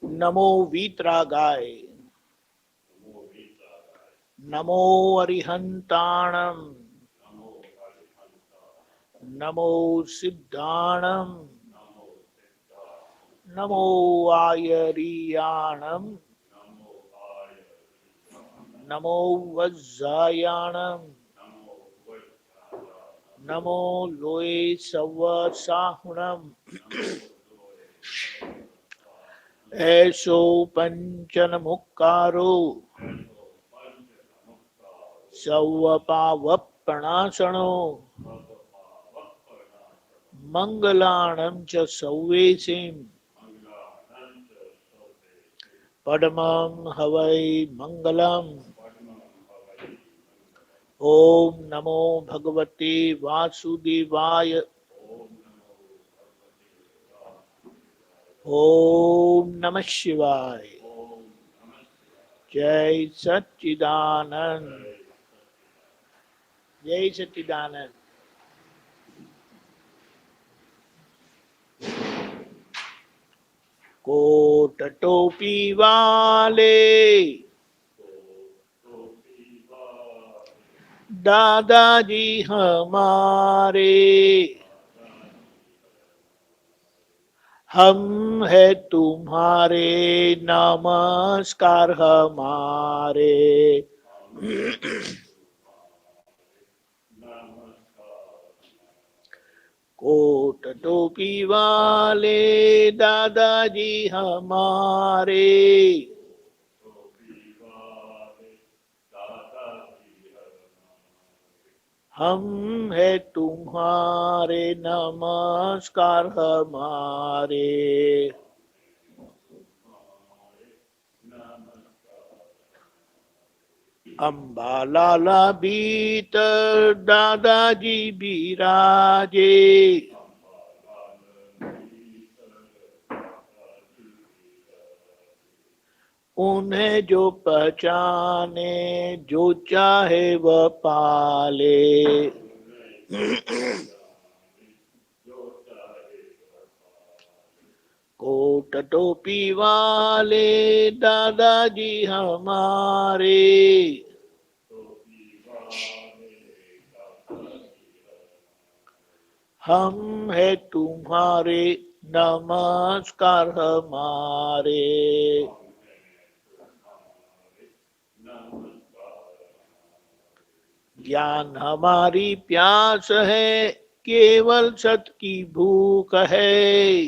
नमो वीतरागाय, नमो अरिहंताणम, नमो सिद्धाणम, नमो आयरियाणम, नमो वज्जायाणम, नमो लोए सवसाहुणम, ऐसो पंचन मुक्कारो सवपावप्रणाशनो मंगलाणं च सौवेसिं पद्मं हवै मंगलम्। ओम नमो भगवते वासुदेवाय, ओम नमः शिवाय। जय सच्चिदानंद, जय सच्चिदानंद। कोट टोपी वाले दादाजी हमारे, हम है तुम्हारे नमस्कार हमारे। कोट टोपी वाले दादाजी हमारे, हम है तुम्हारे नमस्कार हमारे। अम्बालाला भीतर दादाजी बिराजे, उन्हें जो पहचाने जो चाहे वह पाले। कोट टोपी वाले दादाजी हमारे, हम है तुम्हारे नमस्कार हमारे। ज्ञान हमारी प्यास है, केवल सत की भूख है।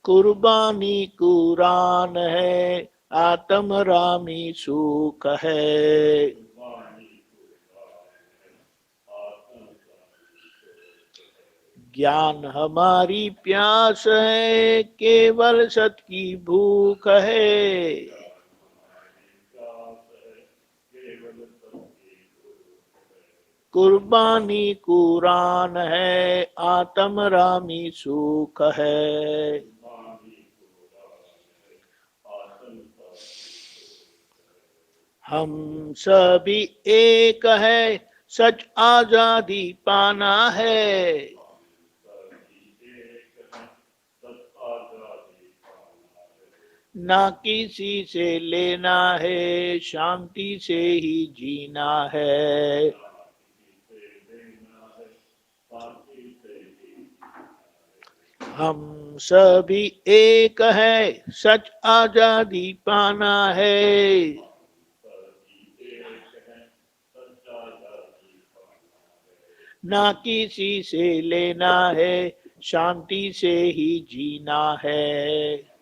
कुर्बानी कुरान है, आत्म रामी सुख है। ज्ञान हमारी प्यास है, केवल सत की भूख है। कुर्बानी कुरान है, आत्म रामी सुख है। हम सभी एक है, सच आजादी पाना है। ना किसी से लेना है, शांति से ही जीना है। हम सभी एक है, सच आजादी पाना है। ना किसी से लेना है, शांति से ही जीना है।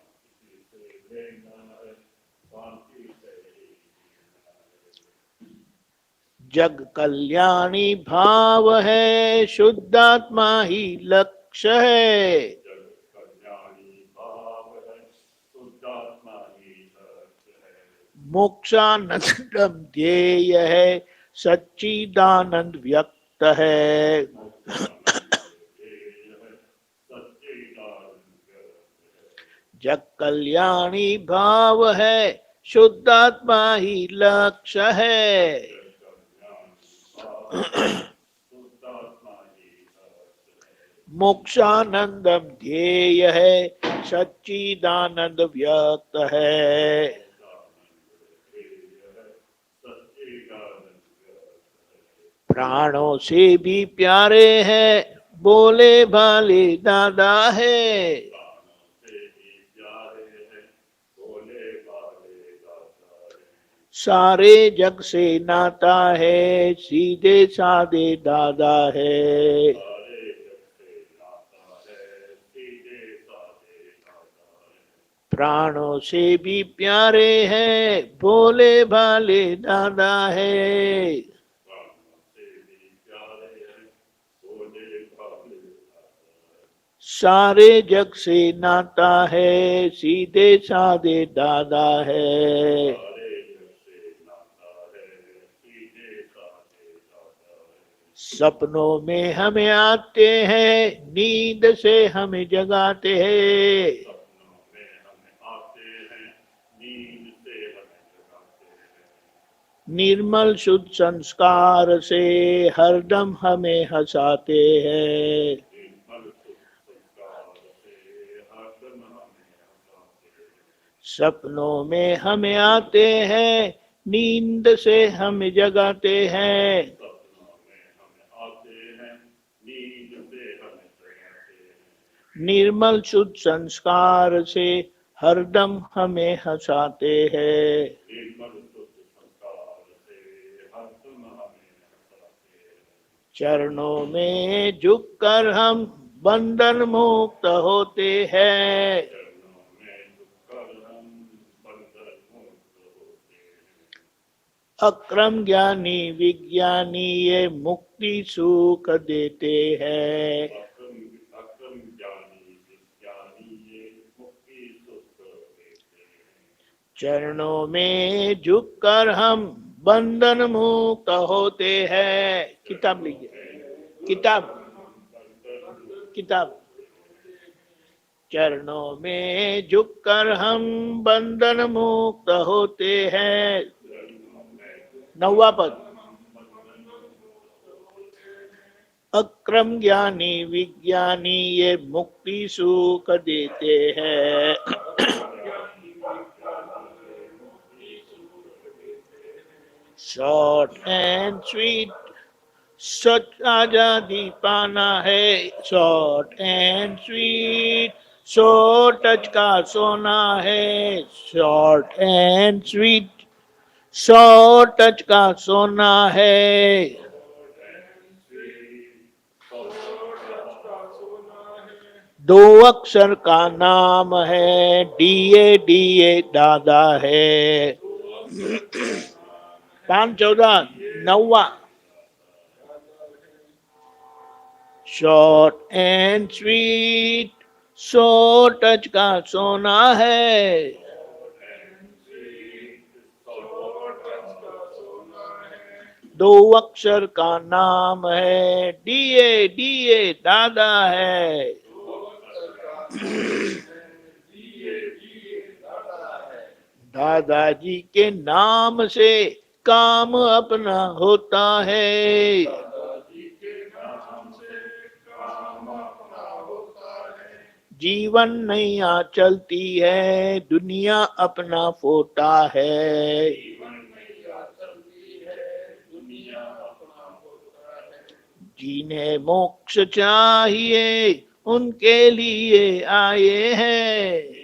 जग कल्याणी भाव है, शुद्धात्मा ही लक्ष्य है। मोक्षानंदम ध्येय है, सच्चिदानंद व्यक्त है। जग कल्याणी भाव है, शुद्धात्मा ही लक्ष्य है। मोक्षानंदम ध्येय है, सच्चिदानंद व्यक्त है। प्राणों से भी प्यारे हैं, बोले भाले दादा है। सारे जग से नाता है, सीधे साधे दादा है। प्राणों से भी प्यारे हैं, भोले भाले दादा है। सारे जग से नाता है, सीधे साधे दादा है। सपनों में हमें आते हैं, नींद से हमें जगाते हैं। निर्मल शुद्ध संस्कार से हरदम हमें हंसाते हैं। सपनों में हमें आते हैं, नींद से हमें जगाते हैं। निर्मल शुद्ध संस्कार से हरदम हमें हंसाते हैं। चरणों में झुककर हम बंधन मुक्त होते हैं। अक्रम ज्ञानी विज्ञानी ये मुक्ति सुख देते हैं। चरणों में झुककर हम बंधन मुक्त होते हैं। किताब लीजिए, किताब किताब। चरणों में झुककर हम बंधन मुक्त होते हैं। 9वां पद। अक्रम ज्ञानी विज्ञानी ये मुक्ति सुख देते हैं। शॉर्ट एंड स्वीट सच आजादी पाना है। शॉर्ट एंड स्वीट सो टच का सोना है। शॉर्ट एंड स्वीट सो टच का सोना है। दो अक्षर का नाम है, डीए डीए दादा है। 5, 14, 9वां। शॉर्ट एंड स्वीट सो टच का सोना है। दो अक्षर का नाम है, डीए डीए दादा है। दादाजी के नाम से काम अपना होता है। जीवन नैया चलती है, दुनिया अपना फोटा है। जिन्हें मोक्ष चाहिए उनके लिए आए हैं।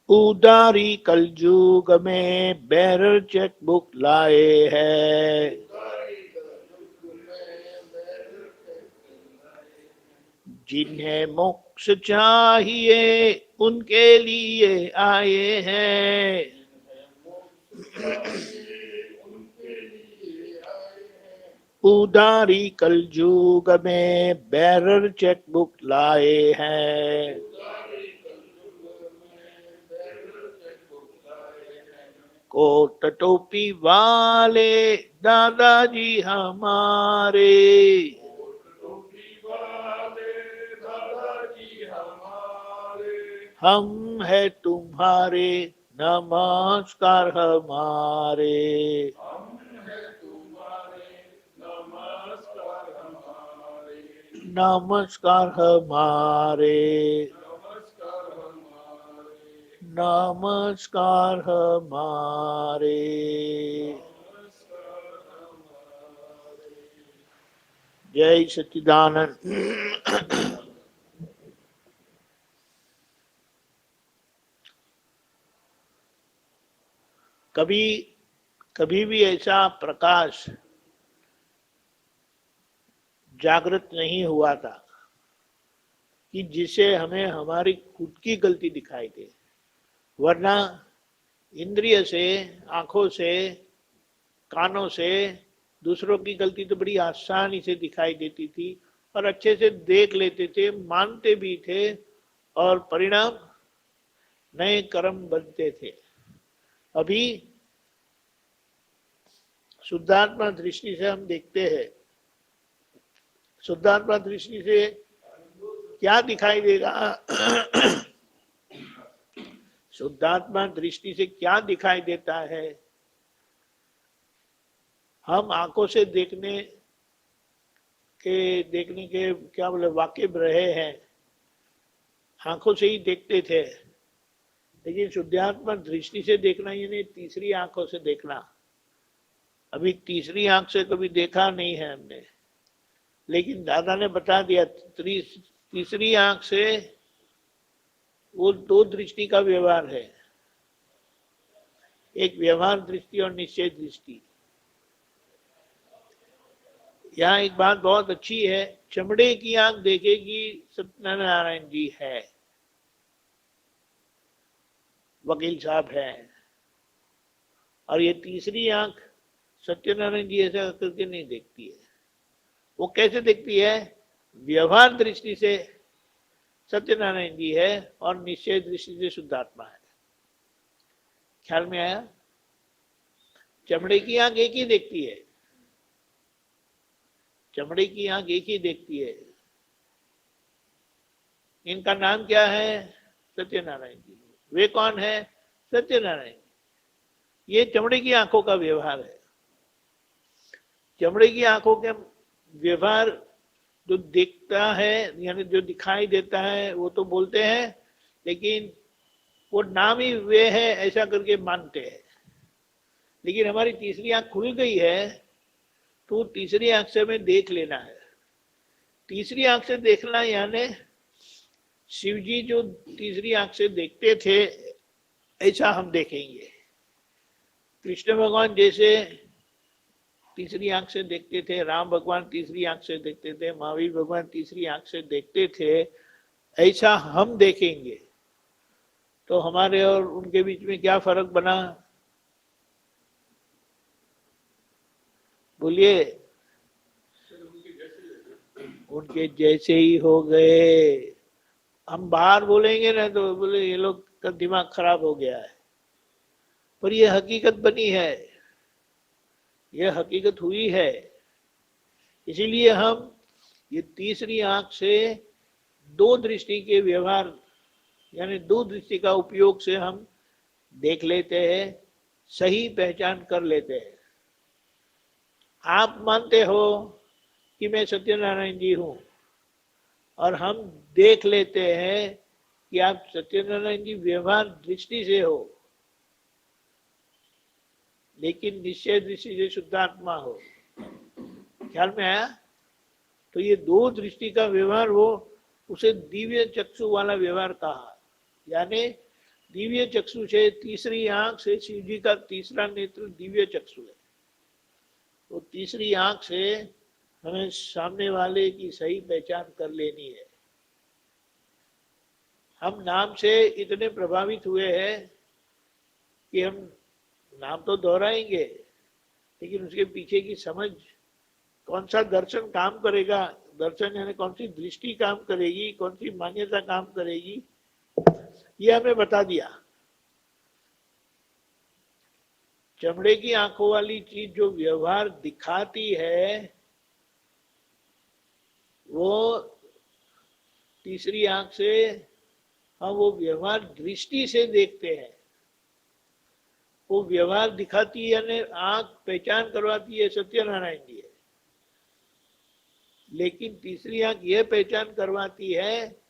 उदारी कलयुग में बैरर चेक बुक लाए हैं। जिन्हें मोक्ष चाहिए उनके लिए आए हैं। उदारी कलयुग में बैरर चेक बुक लाए हैं। कोट टोपी वाले दादाजी हमारे। हम है तुम्हारे, नमस्कार हमारे। नमस्कार हमारे, नमस्कार हमारे। जय सच्चिदानंद। कभी कभी भी ऐसा प्रकाश जागृत नहीं हुआ था कि जिसे हमें हमारी खुद की गलती दिखाई दे, वरना इंद्रिय से, आंखों से, कानों से दूसरों की गलती तो बड़ी आसानी से दिखाई देती थी और अच्छे से देख लेते थे, मानते भी थे और परिणाम नए कर्म बनते थे। अभी शुद्धात्मा दृष्टि से हम देखते हैं, शुद्धात्मा दृष्टि से क्या दिखाई देगा? शुद्धात्मा दृष्टि से क्या दिखाई देता है? हम आंखों से देखने के क्या बोले वाकिफ रहे हैं, आंखों से ही देखते थे, लेकिन शुद्धात्मा दृष्टि से देखना यानी तीसरी आंखों से देखना। अभी तीसरी आंख से कभी देखा नहीं है हमने, लेकिन दादा ने बता दिया तीसरी आंख से वो दो दृष्टि का व्यवहार है, एक व्यवहार दृष्टि और निश्चय दृष्टि। यहाँ एक बात बहुत अच्छी है, चमड़े की आंख देखेगी सत्यनारायण जी है, वकील साहब है, और ये तीसरी आंख सत्यनारायण जी ऐसा करके नहीं देखती है। वो कैसे देखती है? व्यवहार दृष्टि से सत्यनारायण जी है और निश्चय दृष्टि से शुद्धात्मा है। ख्याल में आया? चमड़े की आंख एक ही देखती है, चमड़े की आंख एक ही देखती है। इनका नाम क्या है? सत्यनारायण जी। वे कौन है? सत्यनारायण। ये चमड़े की आंखों का व्यवहार है। चमड़े की आंखों के व्यवहार जो दिखता है यानी जो दिखाई देता है वो तो बोलते हैं, लेकिन वो नाम ही वे है ऐसा करके मानते हैं। लेकिन हमारी तीसरी आंख खुल गई है तो तीसरी आंख से हमें देख लेना है। तीसरी आंख से देखना यानी शिव जी जो तीसरी आंख से देखते थे ऐसा हम देखेंगे। कृष्ण भगवान जैसे तीसरी आंख से देखते थे, राम भगवान तीसरी आंख से देखते थे, महावीर भगवान तीसरी आंख से देखते थे, ऐसा हम देखेंगे। तो हमारे और उनके बीच में क्या फर्क बना? बोलिए। उनके जैसे ही हो गए। हम बाहर बोलेंगे ना तो बोले ये लोग का दिमाग खराब हो गया है, पर ये हकीकत बनी है, ये हकीकत हुई है। इसीलिए हम ये तीसरी आंख से दो दृष्टि के व्यवहार यानी दो दृष्टि का उपयोग से हम देख लेते हैं, सही पहचान कर लेते हैं। आप मानते हो कि मैं सत्यनारायण जी हूं और हम देख लेते हैं कि आप सत्यनारायण जी व्यवहार दृष्टि से हो, लेकिन निश्चय दृष्टि से शुद्धात्मा हो। ख्याल में आया? तो ये दो दृष्टि का व्यवहार हो, उसे दिव्य चक्षु वाला व्यवहार कहा। यानी दिव्य चक्षु से, तीसरी आंख से शिव जी का तीसरा नेत्र दिव्य चक्षु है। तो तीसरी आंख से हमें सामने वाले की सही पहचान कर लेनी है। हम नाम से इतने प्रभावित हुए हैं कि हम नाम तो दोहराएंगे, लेकिन उसके पीछे की समझ, कौन सा दर्शन काम करेगा, दर्शन यानी कौन सी दृष्टि काम करेगी, कौन सी मान्यता काम करेगी, ये हमें बता दिया। चमड़े की आंखों वाली चीज जो व्यवहार दिखाती है वो तीसरी आंख से हम वो व्यवहार दृष्टि से देखते हैं। वो व्यवहार दिखाती है यानी आंख पहचान करवाती है सत्यनारायण जी है। लेकिन तीसरी आंख यह पहचान करवाती है,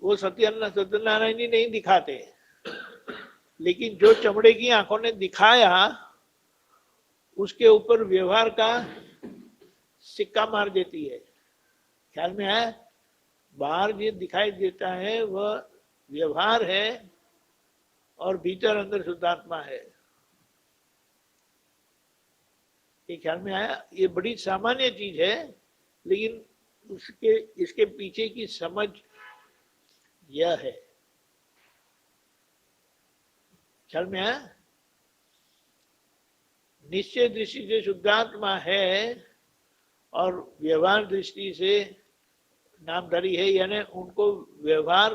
वो सत्यनारायण जी नहीं दिखाते, लेकिन जो चमड़े की आंखों ने दिखाया उसके ऊपर व्यवहार का सिक्का मार देती है। ख्याल में आया? बाहर जो दिखाई देता है वह व्यवहार है और भीतर अंदर शुद्धात्मा है। ये ख्याल में आया? ये बड़ी सामान्य चीज है, लेकिन इसके पीछे की समझ यह है। ख्याल में आया? निश्चय दृष्टि से शुद्धात्मा है और व्यवहार दृष्टि से नामधारी है, यानी उनको व्यवहार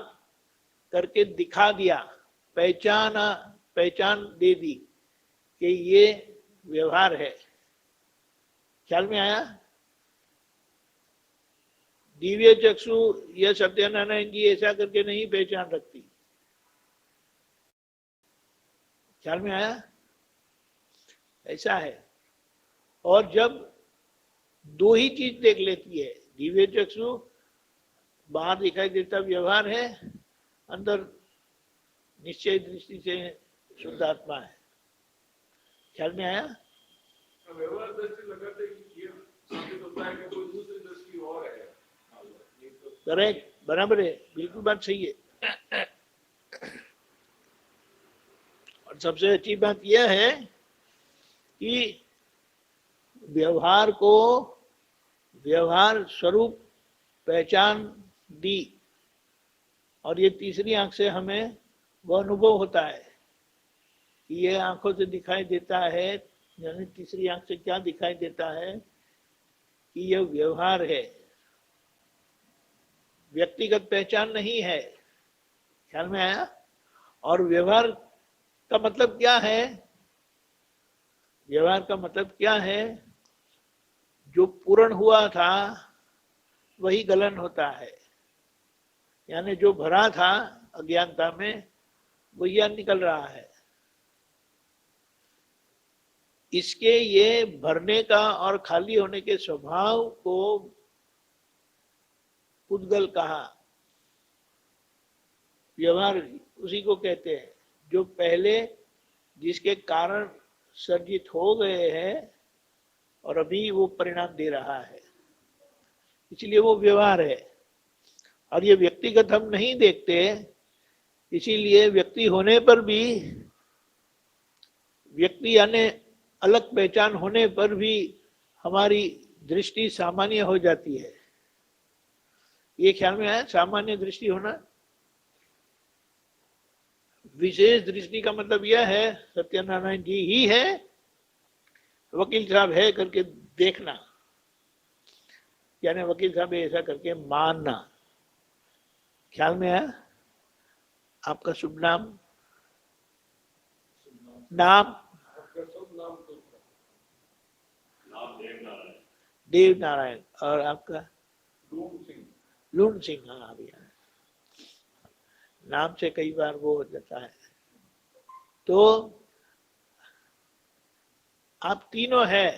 करके दिखा दिया, पहचान दे दी कि ये व्यवहार है। ख्याल में आया? दिव्य चक्षु या सत्यनारायण जी ऐसा करके नहीं पहचान रखती। ख्याल में आया? ऐसा है। और जब दो ही चीज देख लेती है, दिव्य चक्षु बाहर दिखाई देता व्यवहार है, अंदर निश्चय दृष्टि से शुद्ध आत्मा है। ख्याल में आया? व्यवहार दृष्टि लगाते ये साबित होता है कि कोई दूसरी दृष्टि और है। करेक्ट, बराबर है, बिल्कुल बात सही है। और सबसे अच्छी बात यह है कि व्यवहार को व्यवहार स्वरूप पहचान दी, और ये तीसरी आंख से हमें वह अनुभव होता है कि ये आंखों से दिखाई देता है, यानी तीसरी आंख से क्या दिखाई देता है कि यह व्यवहार है, व्यक्तिगत पहचान नहीं है। ख्याल में आया? और व्यवहार का मतलब क्या है? व्यवहार का मतलब क्या है? जो पूर्ण हुआ था वही गलन होता है, यानी जो भरा था अज्ञानता में वही निकल रहा है। इसके ये भरने का और खाली होने के स्वभाव को उद्गल कहा। व्यवहार उसी को कहते हैं जो पहले जिसके कारण सर्जित हो गए हैं और अभी वो परिणाम दे रहा है, इसलिए वो व्यवहार है। और ये व्यक्तिगत हम नहीं देखते, इसीलिए व्यक्ति होने पर भी, व्यक्ति यानी अलग पहचान होने पर भी हमारी दृष्टि सामान्य हो जाती है। ये ख्याल में आया? सामान्य दृष्टि होना। विशेष दृष्टि का मतलब यह है सत्यनारायण जी ही है, वकील साहब है करके देखना, यानी वकील साहब ऐसा करके मानना। ख्याल में आया? आपका शुभ नाम? नाम देव नारायण। और आपका? लून सिंह। हाँ, अभी नाम से कई बार वो हो जाता है। तो आप तीनों है,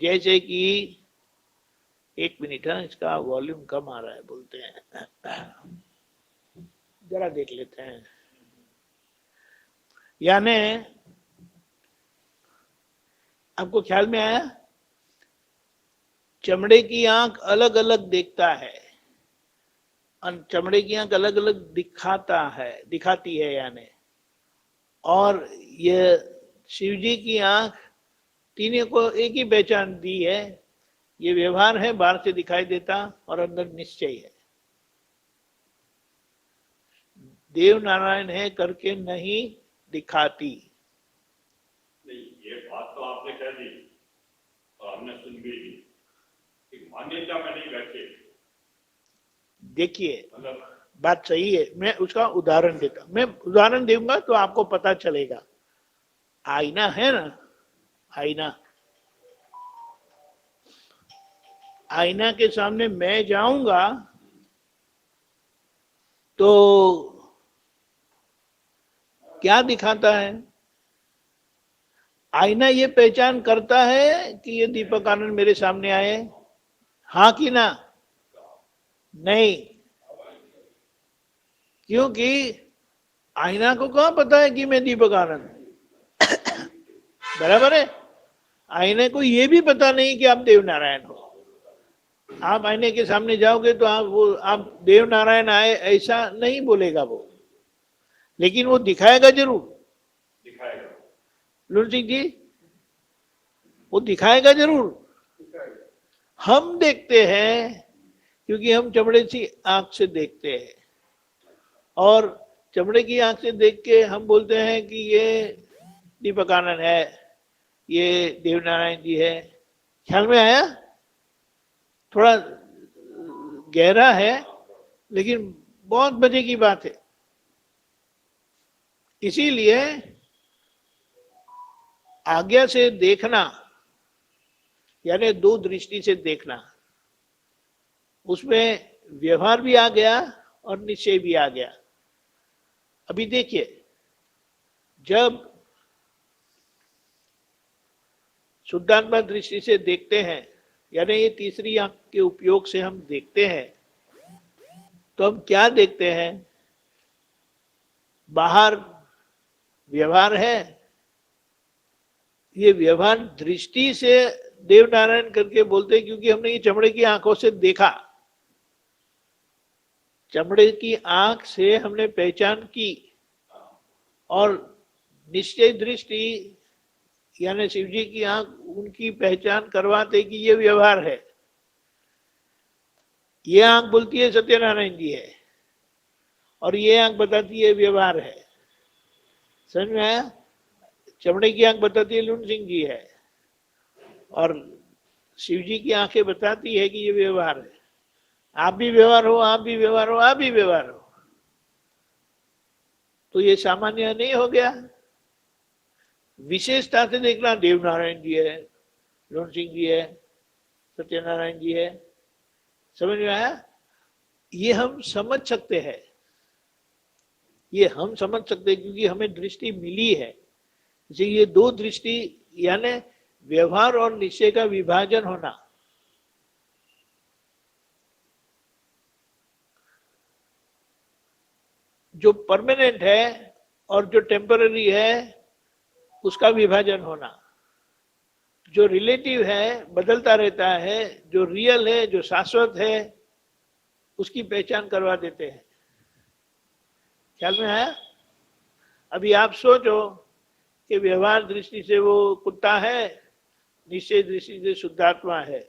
जैसे कि एक मिनट है, इसका वॉल्यूम कम आ रहा है बोलते हैं, जरा देख लेते हैं। यानी आपको ख्याल में आया? चमड़े की आंख अलग अलग देखता है, चमड़े की आंख अलग अलग दिखाती है यानी, और ये शिव जी की आंख तीनों को एक ही पहचान दी है। ये व्यवहार है, बाहर से दिखाई देता और अंदर निश्चय है। देव नारायण है करके नहीं दिखाती। नहीं, ये बात तो आपने कह दी और हमने सुन भी ली, मान्यता में नहीं बैठे। देखिए, बात सही है, मैं उसका उदाहरण देता, मैं उदाहरण दूंगा तो आपको पता चलेगा। आईना है ना, आईना, आईना के सामने मैं जाऊंगा तो क्या दिखाता है? आईना ये पहचान करता है कि ये दीपक आनंद मेरे सामने आए, हाँ कि ना? नहीं, क्योंकि आईना को कहाँ पता है कि मैं दीपक आनंद बराबर है। आईने को ये भी पता नहीं कि आप देव नारायण हो। आप आईने के सामने जाओगे तो आप देव नारायण आए ऐसा नहीं बोलेगा वो, लेकिन वो दिखाएगा जरूर। दिखाएगा। लुन सिंह जी, वो दिखाएगा जरूर। हम देखते हैं क्योंकि हम चमड़े की आंख से देखते हैं, और चमड़े की आंख से देख के हम बोलते हैं कि ये दीपक आनंद है, ये देवनारायण जी है। ख्याल में आया? थोड़ा गहरा है लेकिन बहुत मजे की बात है। इसीलिए आज्ञा से देखना यानी दो दृष्टि से देखना, उसमें व्यवहार भी आ गया और निश्चय भी आ गया। अभी देखिए, जब शुद्धात्मा दृष्टि से देखते हैं यानी ये तीसरी आंख के उपयोग से हम देखते हैं, तो हम क्या देखते हैं? बाहर व्यवहार है, ये व्यवहार दृष्टि से देव नारायण करके बोलते हैं क्योंकि हमने ये चमड़े की आंखों से देखा। चमड़े की आंख से हमने पहचान की, और निश्चय दृष्टि यानी शिव जी की आंख उनकी पहचान करवाते कि ये व्यवहार है। ये आंख बोलती है सत्यनारायण जी है, और ये आंख बताती है व्यवहार है। समझ में आया? चमड़े की आंख बताती है लुन सिंह जी है, और शिव जी की आंखें बताती है कि ये व्यवहार है। आप भी व्यवहार हो, आप भी व्यवहार हो, आप भी व्यवहार हो, तो ये सामान्य नहीं हो गया। विशेषता से देखना, देव नारायण जी है, लुन सिंह जी है, सत्यनारायण जी है। समझ में आया? ये हम समझ सकते हैं, ये हम समझ सकते हैं क्योंकि हमें दृष्टि मिली है। जैसे ये दो दृष्टि यानी व्यवहार और निश्चय का विभाजन होना। जो परमानेंट है और जो टेम्पररी है उसका विभाजन होना। जो रिलेटिव है, बदलता रहता है, जो रियल है, जो शाश्वत है, उसकी पहचान करवा देते हैं। ख्याल में आया? अभी आप सोचो कि व्यवहार दृष्टि से वो कुत्ता है, निश्चय दृष्टि से शुद्धात्मा है,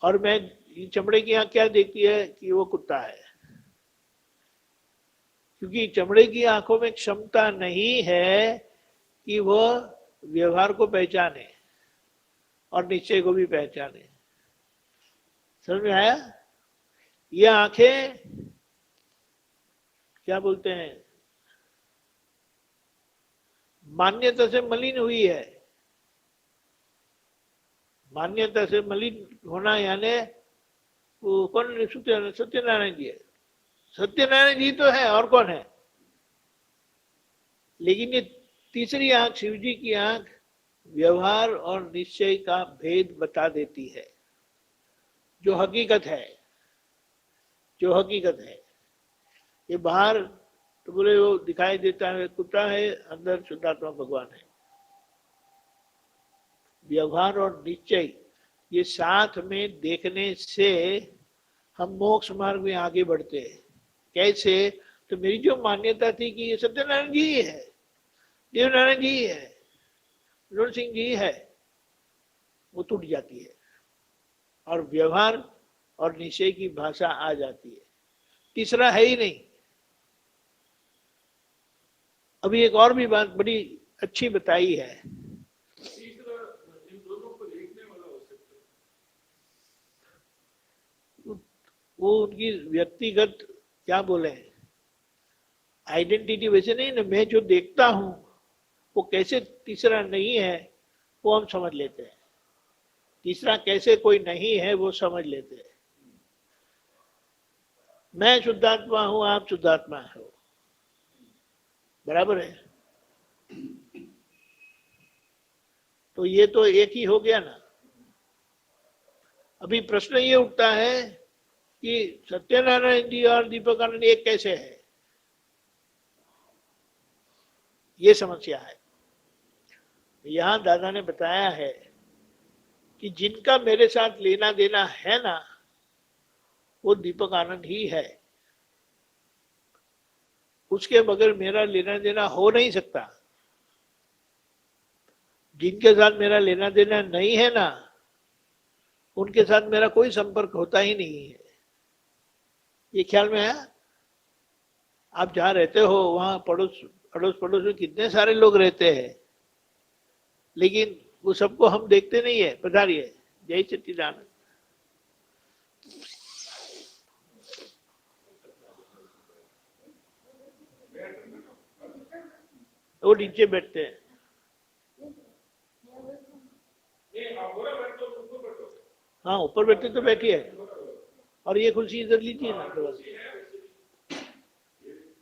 और मैं चमड़े की आंख क्या देखती है कि वो कुत्ता है, क्योंकि चमड़े की आंखों में क्षमता नहीं है कि वह व्यवहार को पहचाने और निश्चय को भी पहचाने। समझ में आया? ये आंखें क्या बोलते हैं, मान्यता से मलिन हुई है। मान्यता से मलिन होना यानी वो कौन? सत्यनारायण जी है। सत्यनारायण जी तो है, और कौन है? लेकिन ये तीसरी आंख, शिव जी की आंख, व्यवहार और निश्चय का भेद बता देती है, जो हकीकत है, जो हकीकत है। ये बाहर तो बोले वो दिखाई देता है कुत्ता है, अंदर शुद्धात्मा भगवान है। व्यवहार और निश्चय ये साथ में देखने से हम मोक्ष मार्ग में आगे बढ़ते हैं। कैसे? तो मेरी जो मान्यता थी कि ये सत्यनारायण जी ही है, देवनारायण जी ही है, लुन सिंह जी है, वो टूट जाती है और व्यवहार और निश्चय की भाषा आ जाती है। तीसरा है ही नहीं। अभी एक और भी बात बड़ी अच्छी बताई है। वो उनकी व्यक्तिगत क्या बोले, आइडेंटिटी वैसे नहीं ना, मैं जो देखता हूं वो कैसे तीसरा नहीं है वो हम समझ लेते हैं। तीसरा कैसे कोई नहीं है वो समझ लेते हैं। मैं शुद्धात्मा हूं, आप शुद्धात्मा हो, बराबर है। तो ये तो एक ही हो गया ना। अभी प्रश्न ये उठता है कि सत्यनारायण जी और दीपक आनंद एक कैसे है, ये समस्या है। यहां दादा ने बताया है कि जिनका मेरे साथ लेना देना है ना, वो दीपक आनंद ही है। उसके बगैर मेरा लेना देना हो नहीं सकता। जिनके साथ मेरा लेना देना नहीं है ना, उनके साथ मेरा कोई संपर्क होता ही नहीं है। ये ख्याल में है? आप जहां रहते हो वहां अड़ोस पड़ोस में कितने सारे लोग रहते हैं, लेकिन वो सबको हम देखते नहीं है। पधारिए। जय सच्चिदानंद। वो नीचे बैठते हैं। हाँ, ऊपर बैठते तो बैठिए। और ये कुर्सी इधर लीजिए ना थोड़ा सा।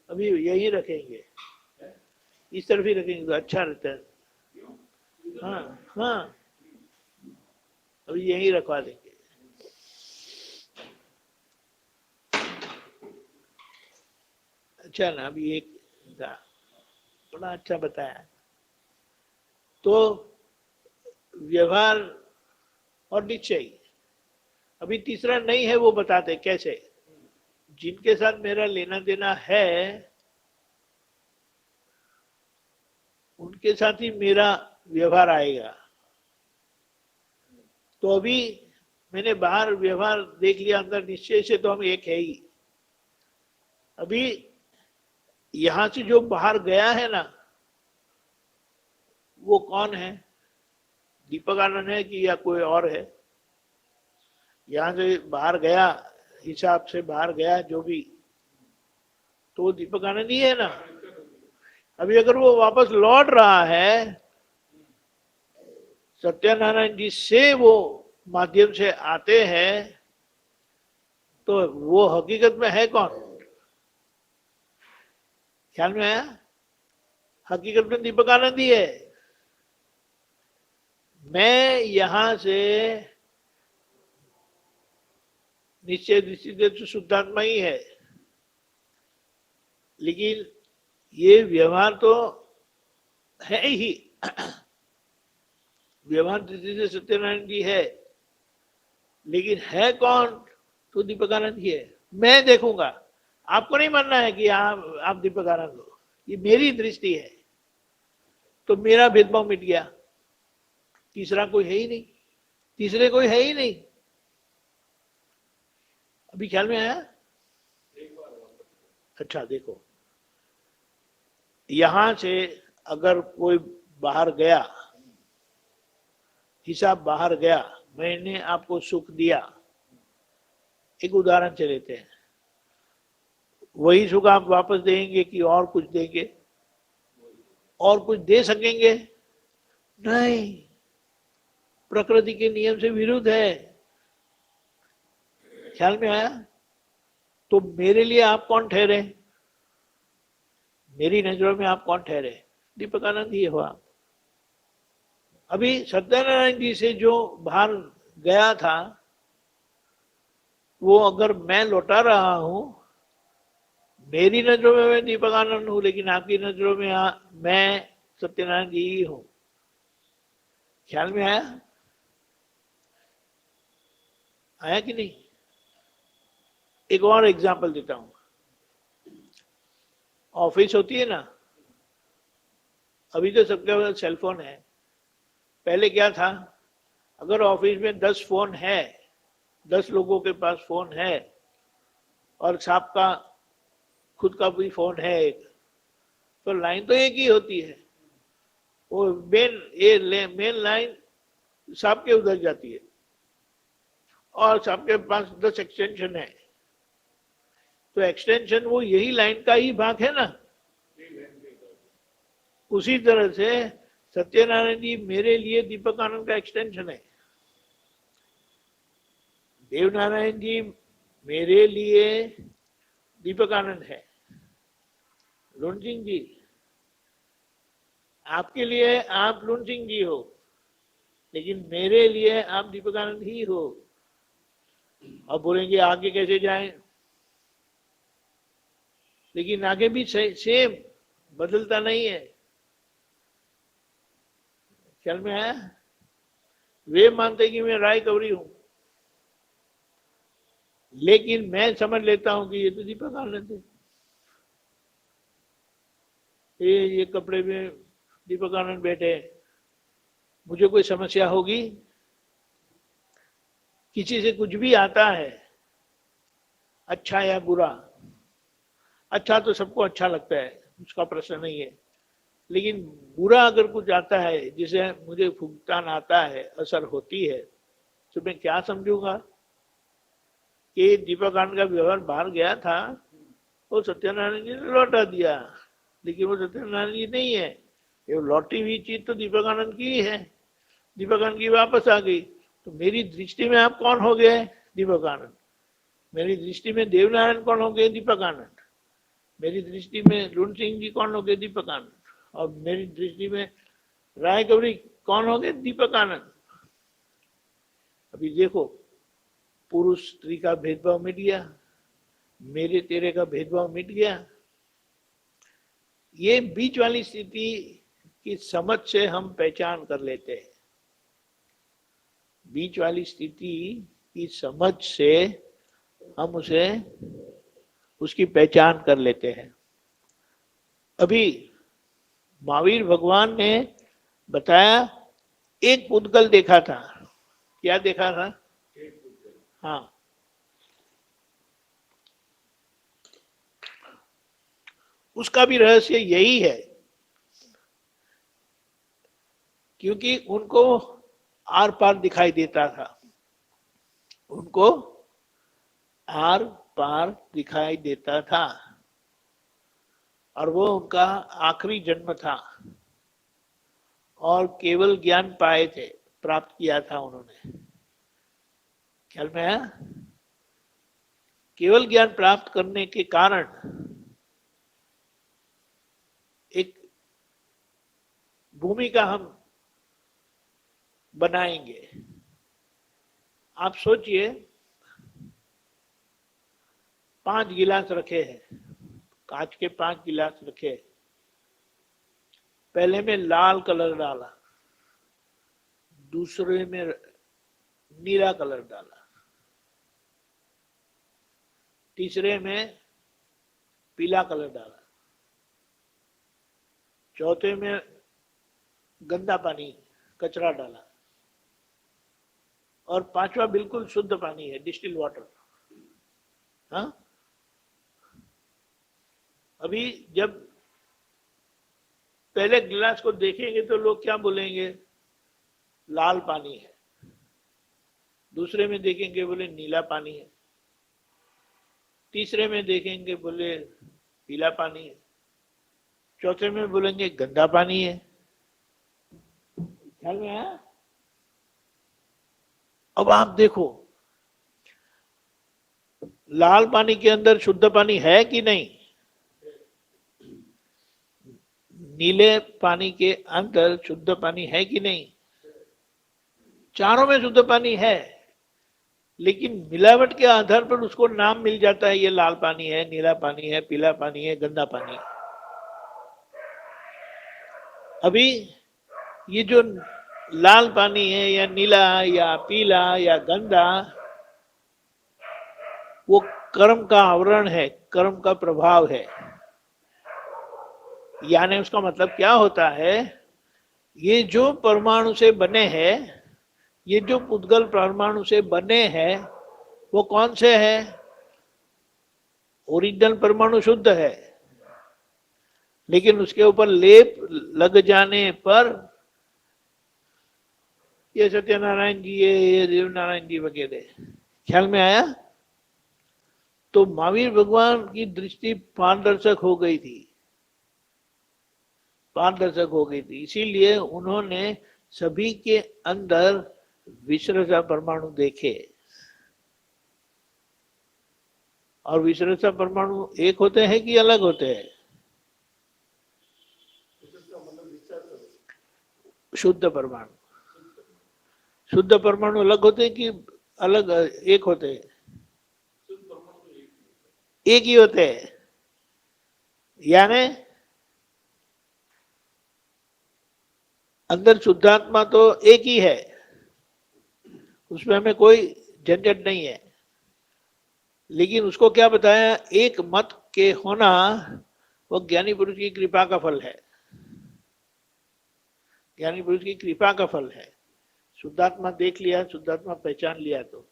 अभी यही रखेंगे, इस तरफ ही रखेंगे तो अच्छा रहता है। हाँ हाँ, अभी यही रखवा देंगे। अच्छा ना, अभी एक था, बड़ा अच्छा बताया। तो व्यवहार और निश्चय। अभी तीसरा नहीं है, वो बताते कैसे। जिनके साथ मेरा लेना देना है, उनके साथ ही मेरा व्यवहार आएगा। तो अभी मैंने बाहर व्यवहार देख लिया, अंदर निश्चय से तो हम एक है ही। अभी यहां से जो बाहर गया है ना, वो कौन है? दीपक आनंद है कि या कोई और है? यहां से बाहर गया, हिसाब से बाहर गया जो भी, तो वो दीपक आनंद ही है ना। अभी अगर वो वापस लौट रहा है, सत्यनारायण जी से वो माध्यम से आते हैं, तो वो हकीकत में है कौन? ख्याल में आया? हकीकत में दीपक आनंद ही है। मैं यहां से निश्चय दृष्टि तो शुद्धात्मा ही है, लेकिन ये व्यवहार तो है ही। व्यवहार दृष्टि से सत्यनारायण जी है, लेकिन है कौन? तो दीपक आनंद ही है। मैं देखूंगा, आपको नहीं मानना है कि आप दीपक आनंद हो, ये मेरी दृष्टि है। तो मेरा भेदभाव मिट गया। तीसरा कोई है ही नहीं, तीसरे कोई है ही नहीं। अभी ख्याल में आया? अच्छा देखो, यहां से अगर कोई बाहर गया, हिसाब बाहर गया, मैंने आपको सुख दिया, एक उदाहरण से लेते हैं, वही सुख आप वापस देंगे कि और कुछ देंगे? और कुछ दे सकेंगे? नहीं, प्रकृति के नियम से विरुद्ध है। ख्याल में आया? तो मेरे लिए आप कौन ठहरे? मेरी नजरों में आप कौन ठहरे? दीपक आनंद ही हुआ। अभी सत्यनारायण जी से जो बाहर गया था, वो अगर मैं लौटा रहा हूं, मेरी नजरों में मैं दीपक आनंद हूं, लेकिन आपकी नजरों में मैं सत्यनारायण जी ही हूं। ख्याल में आया? आया कि नहीं? एक और एग्जांपल देता हूं। ऑफिस होती है ना, अभी तो सबके पास सेलफोन है। पहले क्या था, अगर ऑफिस में 10 फोन है, 10 लोगों के पास फोन है, और साहब का खुद का भी फोन है एक, तो लाइन तो एक ही होती है। वो मेन लाइन साहब के उधर जाती है, और साहब के पास 10 एक्सटेंशन है, तो एक्सटेंशन वो यही लाइन का ही भाग है ना। उसी तरह से सत्यनारायण जी मेरे लिए दीपक आनंद का एक्सटेंशन है। देवनारायण जी मेरे लिए दीपक आनंद है। लुन सिंह जी आपके लिए आप लुन सिंह जी हो। लेकिन मेरे लिए आप दीपकानंद ही हो। अब बोलेंगे आगे कैसे जाएं, लेकिन आगे भी सेम, बदलता नहीं है। ख्याल में आया? वे मानते कि मैं राय कवरी हूं, लेकिन मैं समझ लेता हूं कि ये तो दीपक आनंद है, ये कपड़े में दीपक आनंद बैठे हैं। मुझे कोई समस्या होगी? किसी से कुछ भी आता है, अच्छा या बुरा, अच्छा तो सबको अच्छा लगता है, उसका प्रश्न नहीं है, लेकिन बुरा अगर कुछ आता है जिसे मुझे भुगतान आता है, असर होती है, तो मैं क्या समझूंगा कि दीपक आनंद का व्यवहार बाहर गया था, वो सत्यनारायण जी ने लौटा दिया, लेकिन वो सत्यनारायण जी नहीं है, ये लौटी हुई चीज तो दीपक आनंद की ही है, दीपक आनंद की वापस आ गई। तो मेरी दृष्टि में आप कौन हो गए? दीपक आनंद। मेरी दृष्टि में देवनारायण कौन हो गए? दीपक आनंद। मेरी दृष्टि में लुन सिंह जी कौन हो गए? दीपक आनंद। और मेरी दृष्टि में राय गौरी कौन हो गए? दीपक आनंद। अभी देखो, पुरुष स्त्री का भेदभाव मिट गया, मेरे तेरे का भेदभाव मिट गया। ये बीच वाली स्थिति की समझ से हम पहचान कर लेते हैं, बीच वाली स्थिति की समझ से हम उसे उसकी पहचान कर लेते हैं। अभी महावीर भगवान ने बताया, एक पुद्गल देखा था। क्या देखा था? हाँ, उसका भी रहस्य यही है, क्योंकि उनको आर पार दिखाई देता था, उनको आर पार दिखाई देता था, और वो उनका आखिरी जन्म था, और केवल ज्ञान पाए थे, प्राप्त किया था उन्होंने। ख्याल में है? केवल ज्ञान प्राप्त करने के कारण एक भूमिका हम बनाएंगे। आप सोचिए, 5 गिलास रखे हैं, कांच के 5 गिलास रखे। पहले में लाल कलर डाला, दूसरे में नीला कलर डाला, तीसरे में पीला कलर डाला, चौथे में गंदा पानी, कचरा डाला, और पांचवा बिल्कुल शुद्ध पानी है, डिस्टिल वाटर। हाँ, अभी जब पहले गिलास को देखेंगे तो लोग क्या बोलेंगे? लाल पानी है। दूसरे में देखेंगे बोले नीला पानी है, तीसरे में देखेंगे बोले पीला पानी है, चौथे में बोलेंगे गंदा पानी है। ख्याल में आया? अब आप देखो, लाल पानी के अंदर शुद्ध पानी है कि नहीं? नीले पानी के अंदर शुद्ध पानी है कि नहीं? चारों में शुद्ध पानी है, लेकिन मिलावट के आधार पर उसको नाम मिल जाता है, ये लाल पानी है, नीला पानी है, पीला पानी है, गंदा पानी है। अभी ये जो लाल पानी है, या नीला या पीला या गंदा, वो कर्म का आवरण है, कर्म का प्रभाव है। यानी उसका मतलब क्या होता है? ये जो परमाणु से बने हैं, ये जो पुद्गल परमाणु से बने हैं, वो कौन से हैं? ओरिजिनल परमाणु शुद्ध है, लेकिन उसके ऊपर लेप लग जाने पर ये सत्यनारायण जी, ये देवनारायण जी वगैरह। ख्याल में आया? तो महावीर भगवान की दृष्टि पारदर्शक हो गई थी, पारदर्शक हो गई थी, इसीलिए उन्होंने सभी के अंदर विश्रसा परमाणु देखे। और विश्रसा परमाणु एक होते हैं कि अलग होते हैं? शुद्ध परमाणु। शुद्ध परमाणु अलग होते हैं कि अलग एक होते हैं? शुद्ध परमाणु तो एक ही होता एक ही होते हैं, यानी अंदर शुद्धात्मा तो एक ही है, उसमें हमें कोई झंझट नहीं है। लेकिन उसको क्या बताया, एक मत के होना वो ज्ञानी पुरुष की कृपा का फल है, ज्ञानी पुरुष की कृपा का फल है। शुद्धात्मा देख लिया, शुद्धात्मा पहचान लिया। तो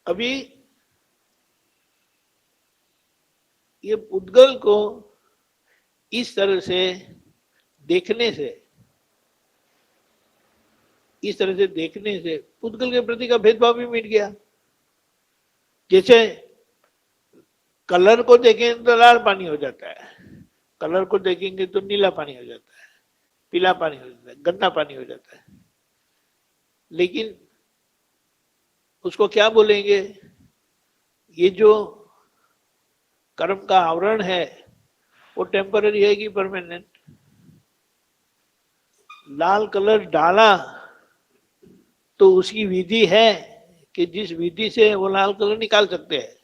अभी ये उद्गल को इस तरह से देखने से, इस तरह से देखने से उद्गल के प्रति का भेदभाव भी मिट गया। जैसे कलर को देखें तो लाल पानी हो जाता है, कलर को देखेंगे तो नीला पानी हो जाता है, पीला पानी हो जाता है, गंदा पानी हो जाता है। लेकिन उसको क्या बोलेंगे, ये जो कर्म का आवरण है वो टेम्पररी है कि परमानेंट? लाल कलर डाला तो उसकी विधि है कि जिस विधि से वो लाल कलर निकाल सकते हैं।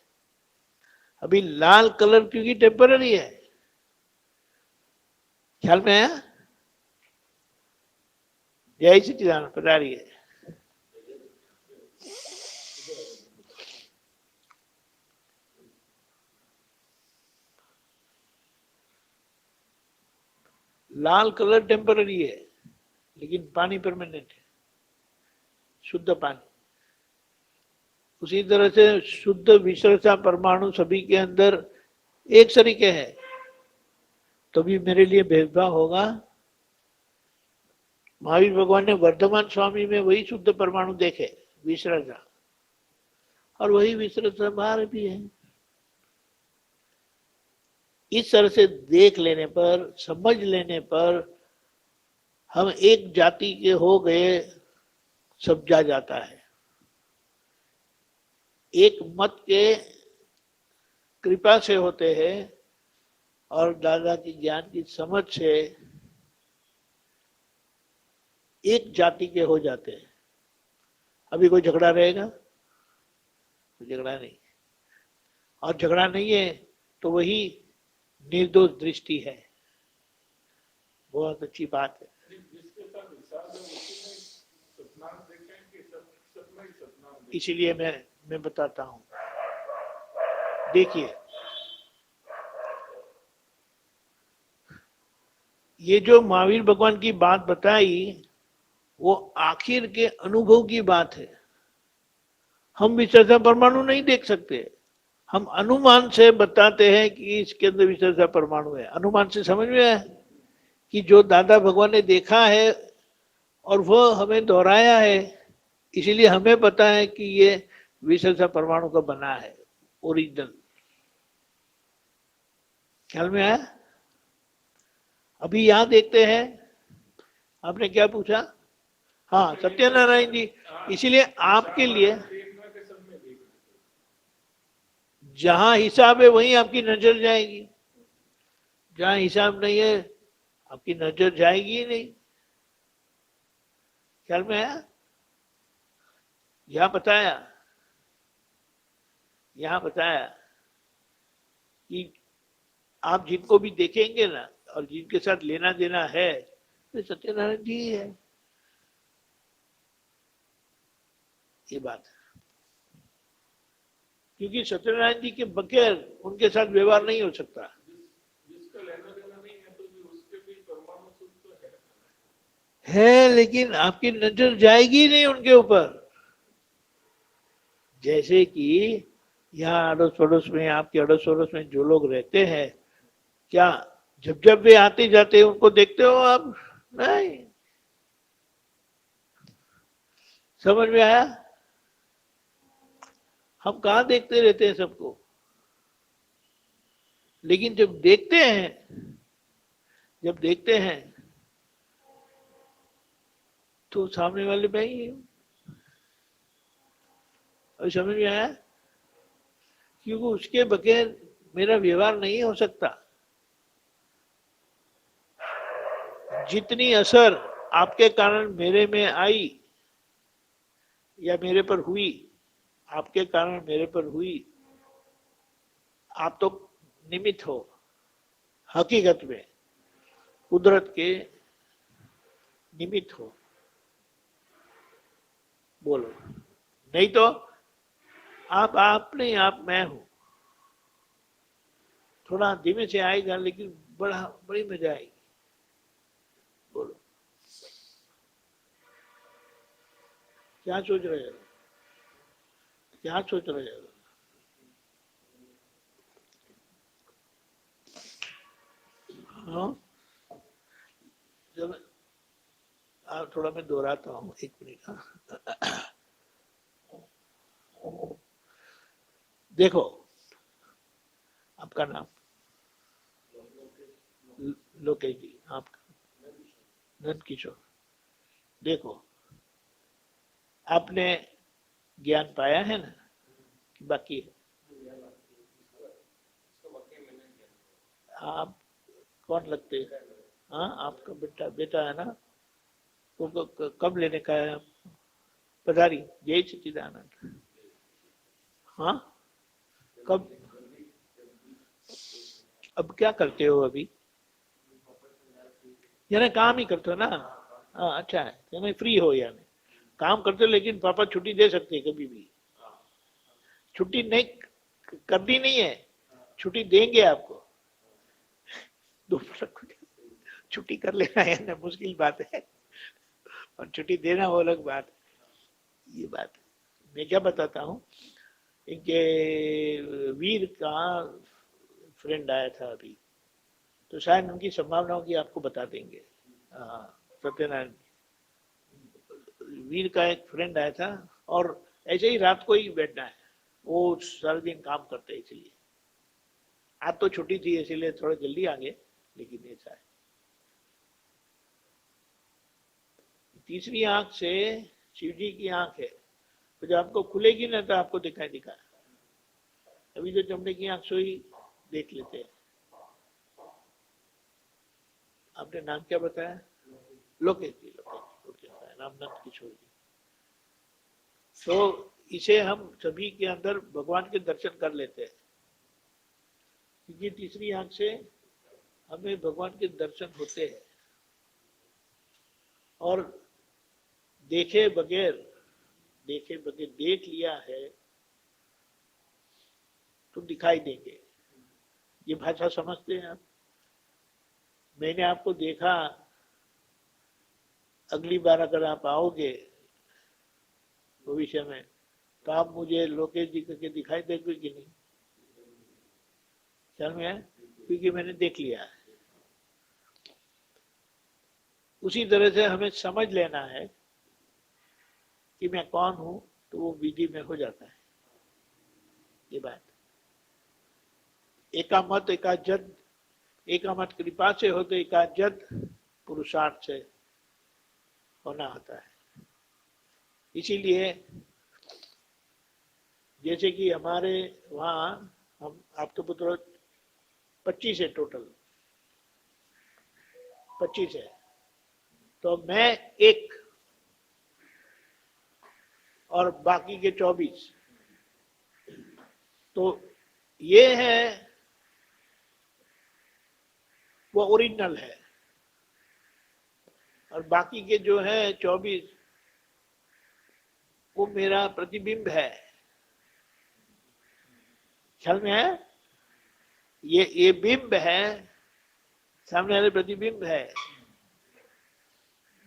अभी लाल कलर क्योंकि टेम्पररी है, ख्याल में आया? जय सच्चिदानंद बता रही है। लाल कलर टेम्पररी है लेकिन पानी परमानेंट है, शुद्ध पानी। उसी तरह से शुद्ध विसर्जा परमाणु सभी के अंदर एक सरीके है, तो भी मेरे लिए भेदभाव होगा। महावीर भगवान ने वर्धमान स्वामी में वही शुद्ध परमाणु देखे, विसर्जा, और वही विसर्जा बाहर भी है। इस तरह से देख लेने पर, समझ लेने पर हम एक जाति के हो गए समझा जाता है। एक मत के कृपा से होते हैं और दादा की ज्ञान की समझ से एक जाति के हो जाते हैं। अभी कोई झगड़ा रहेगा? कोई झगड़ा नहीं, और झगड़ा नहीं है तो वही निर्दोष दृष्टि है। बहुत अच्छी बात है। इसीलिए मैं बताता हूं। देखिए, ये जो महावीर भगवान की बात बताई वो आखिर के अनुभव की बात है। हम विसर्जा परमाणु नहीं देख सकते, हम अनुमान से बताते हैं कि इसके अंदर विसर्जा परमाणु है। अनुमान से समझ में आया कि जो दादा भगवान ने देखा है और वह हमें दोहराया है, इसीलिए हमें पता है कि ये विसर्जा परमाणु का बना है, ओरिजिनल। ख्याल में आया? अभी यहां देखते हैं, आपने क्या पूछा? हाँ, सत्यनारायण जी, इसीलिए आपके लिए जहां हिसाब है वहीं आपकी नजर जाएगी, जहां हिसाब नहीं है आपकी नजर जाएगी ही नहीं। ख्याल में आया? यहां बताया कि आप जिनको भी देखेंगे ना और जिनके साथ लेना देना है तो सत्यनारायण जी ही है। ये बात है, क्योंकि सत्यनारायण जी के बगैर उनके साथ व्यवहार नहीं हो सकता। जिसका लेना देना नहीं है तो भी उसके भी परमाणु शुद्ध है, लेकिन आपकी नजर जाएगी नहीं उनके ऊपर। जैसे कि यहाँ अड़ोस पड़ोस में, आपके अड़ोस पड़ोस में जो लोग रहते हैं, क्या जब जब वे आते जाते उनको देखते हो आप? नहीं। समझ में आया? हम कहाँ देखते रहते हैं सबको, लेकिन जब देखते हैं तो सामने वाले में ही। और समझ में आया? क्योंकि उसके बगैर मेरा व्यवहार नहीं हो सकता। जितनी असर आपके कारण मेरे में आई या मेरे पर हुई, आपके कारण मेरे पर हुई, आप तो निमित्त हो हकीकत में, कुदरत के निमित्त हो। बोलो, नहीं तो आप नहीं, आप मैं हूं। थोड़ा धीमे से आएगा लेकिन बड़ी मजा आएगी। बोलो, क्या सोच रहे हो, क्या सोच रहे हो? हाँ, जब थोड़ा मैं दोहराता हूँ, एक मिनट। देखो, आपका नाम? लोकेश जी। आपका? नंद किशोर। देखो, आपने ज्ञान पाया है ना कि बाकी है? आप कौन लगते हैं? हाँ, आपका बेटा बेटा है ना? वो कब लेने का है? पधारी, जय सच्चिदानंद। हाँ, कब? अब क्या करते हो अभी? यानी काम ही करते हो ना? हाँ, अच्छा है, यानी फ्री हो, यानी काम करते हो, लेकिन पापा छुट्टी दे सकते हैं कभी भी। छुट्टी नहीं करनी नहीं है, छुट्टी देंगे आपको। दोपहर को छुट्टी कर लेना है ना, मुश्किल बात है, और छुट्टी देना वो अलग बात है। ये बात है। मैं क्या बताता हूँ, इनके वीर का फ्रेंड आया था अभी, तो शायद उनकी संभावनाओं की आपको बता देंगे। हाँ, सत्यनारायण वीर का एक फ्रेंड आया था, और ऐसे ही रात को ही बैठना है, वो सारा दिन काम करते हैं, इसलिए आज तो छुट्टी थी, इसीलिए थोड़ा जल्दी आ गए, लेकिन ऐसा है। तीसरी आंख से शिव जी की आंख है, तो जब आपको खुलेगी ना तो आपको दिखाई। अभी जो चमड़े की आंख सोई, देख लेते हैं। आपने नाम क्या बताया? लोकेश जी। लोकेश नाम नंद किशोर जी। तो इसे हम सभी के अंदर भगवान के दर्शन कर लेते हैं, क्योंकि तीसरी आंख से हमें भगवान के दर्शन होते हैं, और देखे बगैर देख लिया है तो दिखाई देंगे। ये भाषा समझते हैं आप? मैंने आपको देखा, अगली बार अगर आप आओगे भविष्य में, तो आप मुझे लोकेश जी करके दिखाई देंगे कि नहीं? ख्याल में है? क्योंकि मैंने देख लिया है। उसी तरह से हमें समझ लेना है कि मैं कौन हूं, तो वो विधि में हो जाता है। ये बात एकामत एकाजद, एकामत कृपा से हो तो एकाजद पुरुषार्थ से होना होता है। इसीलिए जैसे कि हमारे वहाँ हम आप तो पुत्र 25 है, टोटल 25 है, तो मैं एक और बाकी के 24, तो ये है वो ओरिजिनल है, और बाकी के जो है 24 वो मेरा प्रतिबिंब है। ख्याल में है? ये बिंब है, सामने वाले प्रतिबिंब है।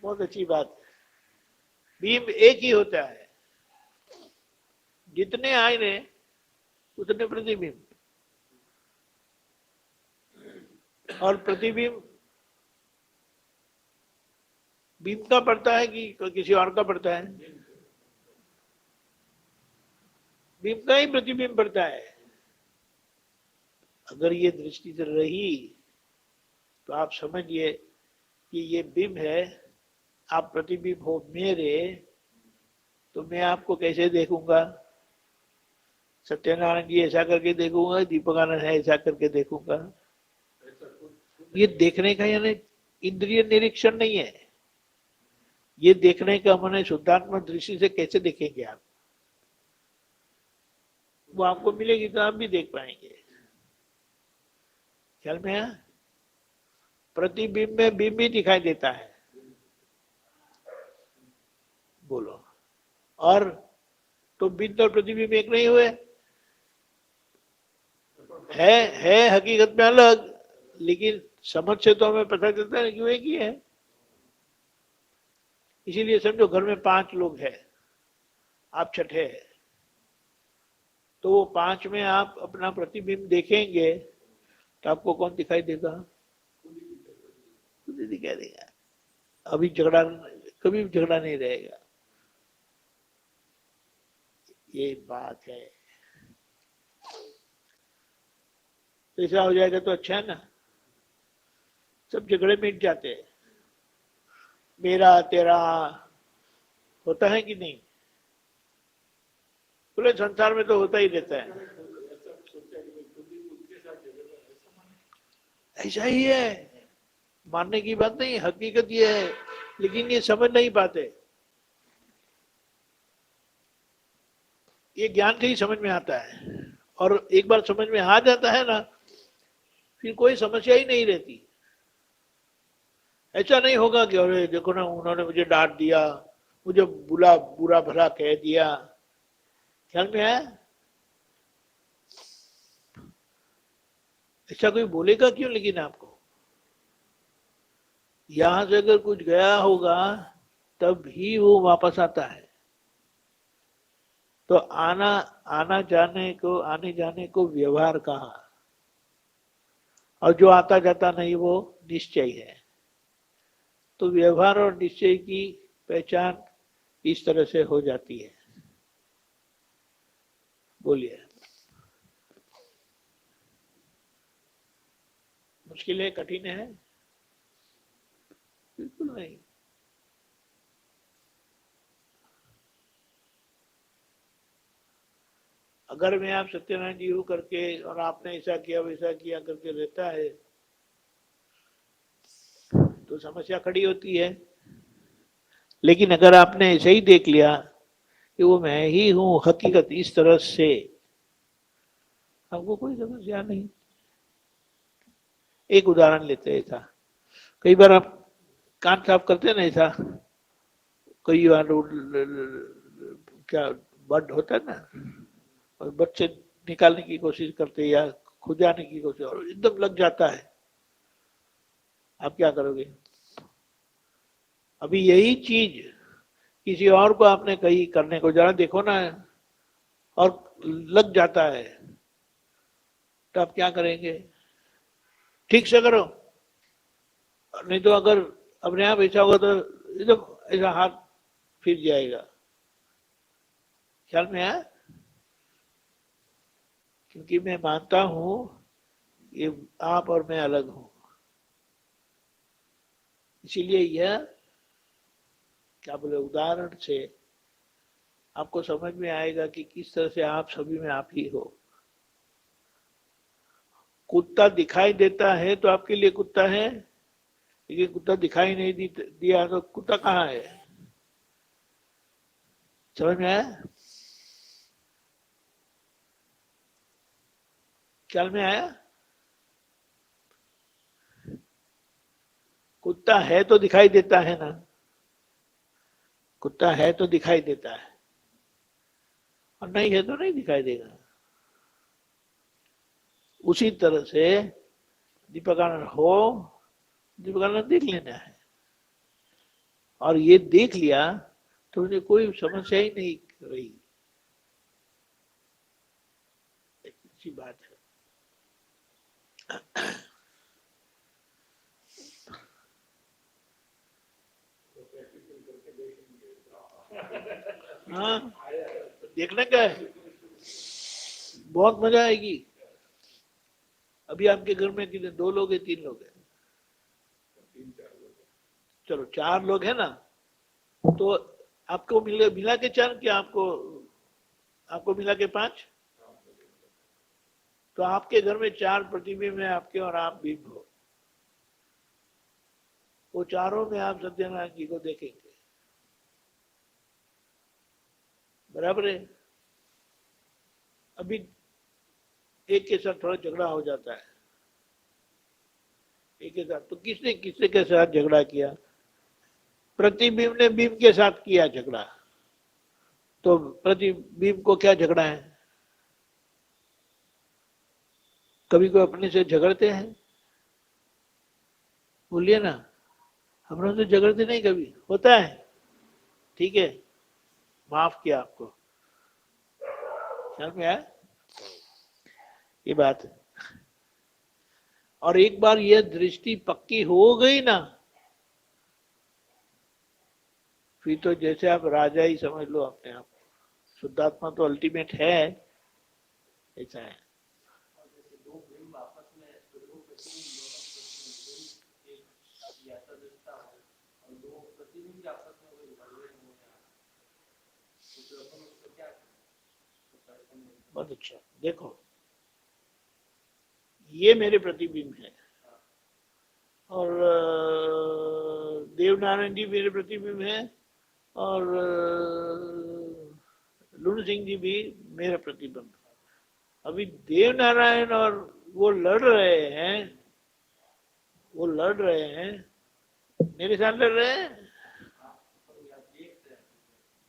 बहुत अच्छी बात। बिंब एक ही होता है, जितने आईने उतने प्रतिबिंब, और प्रतिबिंब बिंब का पड़ता है कि किसी और का पड़ता है? बिंब का ही प्रतिबिंब पड़ता है। अगर ये दृष्टि से रही तो आप समझिए कि ये बिंब है, आप प्रतिबिंब हो मेरे, तो मैं आपको कैसे देखूंगा? सत्यनारायण जी ऐसा करके देखूंगा, दीपक आनंद है ऐसा करके देखूंगा? ये देखने का यानी इंद्रिय निरीक्षण नहीं है, ये देखने का मन है, शुद्धात्मा दृष्टि से कैसे देखेंगे आप? वो आपको मिलेगी तो आप भी देख पाएंगे। ख्याल में है? प्रतिबिंब में बिंब ही दिखाई देता है। बोलो। और तो बिंब और प्रतिबिंब एक नहीं हुए? है हकीकत में अलग, लेकिन समझ से तो हमें पता चलता है कि वो एक ही है। इसीलिए समझो घर में 5 लोग हैं, आप छठे हैं, तो वो 5 में आप अपना प्रतिबिंब देखेंगे तो आपको कौन दिखाई देगा? खुद ही दिखाई देगा। अभी झगड़ा, कभी झगड़ा नहीं रहेगा। ये बात है। तो ऐसा हो जाएगा तो अच्छा है ना, सब झगड़े मिट जाते हैं। मेरा तेरा होता है कि नहीं? पूरे संसार में तो होता ही रहता है। ऐसा ही है, मानने की बात नहीं, हकीकत ये है, लेकिन ये समझ नहीं पाते। ये ज्ञान से ही समझ में आता है, और एक बार समझ में आ जाता है ना, फिर कोई समस्या ही नहीं रहती। ऐसा नहीं होगा कि अरे देखो ना, उन्होंने मुझे डांट दिया, मुझे बुरा भला कह दिया। ख्याल में है? ऐसा कोई बोलेगा क्यों लेकिन आपको? यहां से अगर कुछ गया होगा तब ही वो वापस आता है। तो आने जाने को व्यवहार कहा, और जो आता जाता नहीं वो निश्चय है। तो व्यवहार और निश्चय की पहचान इस तरह से हो जाती है। बोलिए। मुश्किल है, कठिन है? बिल्कुल नहीं। अगर मैं आप सत्यनारायण जी हूं करके और आपने ऐसा किया वैसा किया करके रहता है तो समस्या खड़ी होती है। लेकिन अगर आपने ऐसे ही देख लिया कि वो मैं ही हूं हकीकत इस तरह से, हमको कोई समस्या नहीं। एक उदाहरण लेते हैं ऐसा, कई बार आप कान साफ करते हैं ना ऐसा, कई बार क्या बड होता है ना, और बच्चे निकालने की कोशिश करते या खुजाने की कोशिश और एकदम लग जाता है, आप क्या करोगे? अभी यही चीज किसी और को आपने कही करने को, जरा देखो ना, और लग जाता है, तो आप क्या करेंगे? ठीक से करो, नहीं तो अगर अपने आप ऐसा होगा तो एकदम ऐसा हाथ फिर जाएगा। ख्याल में है? क्योंकि मैं मानता हूं ये आप और मैं अलग हूं, इसीलिए यह क्या बोले उदाहरण से आपको समझ में आएगा कि किस तरह से आप सभी में आप ही हो। कुत्ता दिखाई देता है तो आपके लिए कुत्ता है, लेकिन कुत्ता दिखाई नहीं दिया तो कुत्ता कहाँ है? समझ में आया? ख्याल में आया? कुत्ता है तो दिखाई देता है ना, कुत्ता है तो दिखाई देता है, और नहीं है तो नहीं दिखाई देगा। उसी तरह से दीपक आनंद हो, दीपक आनंद देख लेना है, और ये देख लिया तो मुझे कोई समस्या ही नहीं रही। अच्छी बात है। हाँ, देखने का है, बहुत मजा आएगी। अभी आपके घर में कितने, 2 लोग है 3 लोग है? चलो 4 लोग है ना, तो आपको मिला के 4, क्या आपको आपको मिला के 5? तो आपके घर में 4 प्रतिबिंब है आपके, और आप बिंब हो। वो चारों में आप सत्यनारायण जी को देखेंगे। बराबर है। अभी एक के साथ थोड़ा झगड़ा हो जाता है, एक के साथ, तो किसने किसने के साथ झगड़ा किया? प्रतिबिंब ने बिंब के साथ किया झगड़ा, तो प्रतिबिंब को क्या झगड़ा है? कभी कोई अपने से झगड़ते हैं? बोलिए ना, हम लोग तो झगड़ते नहीं, कभी होता है? ठीक है, माफ किया आपको, समझ में आया ये बात है। और एक बार यह दृष्टि पक्की हो गई ना, फिर तो जैसे आप राजा ही समझ लो अपने आप। शुद्धात्मा तो अल्टीमेट है, ऐसा है। बहुत अच्छा, देखो ये मेरे प्रतिबिंब है, और देवनारायण जी मेरे प्रतिबिंब है, और लुन सिंह जी भी मेरा प्रतिबिंब। अभी देवनारायण और वो लड़ रहे हैं, वो लड़ रहे हैं, मेरे साथ लड़ रहे हैं,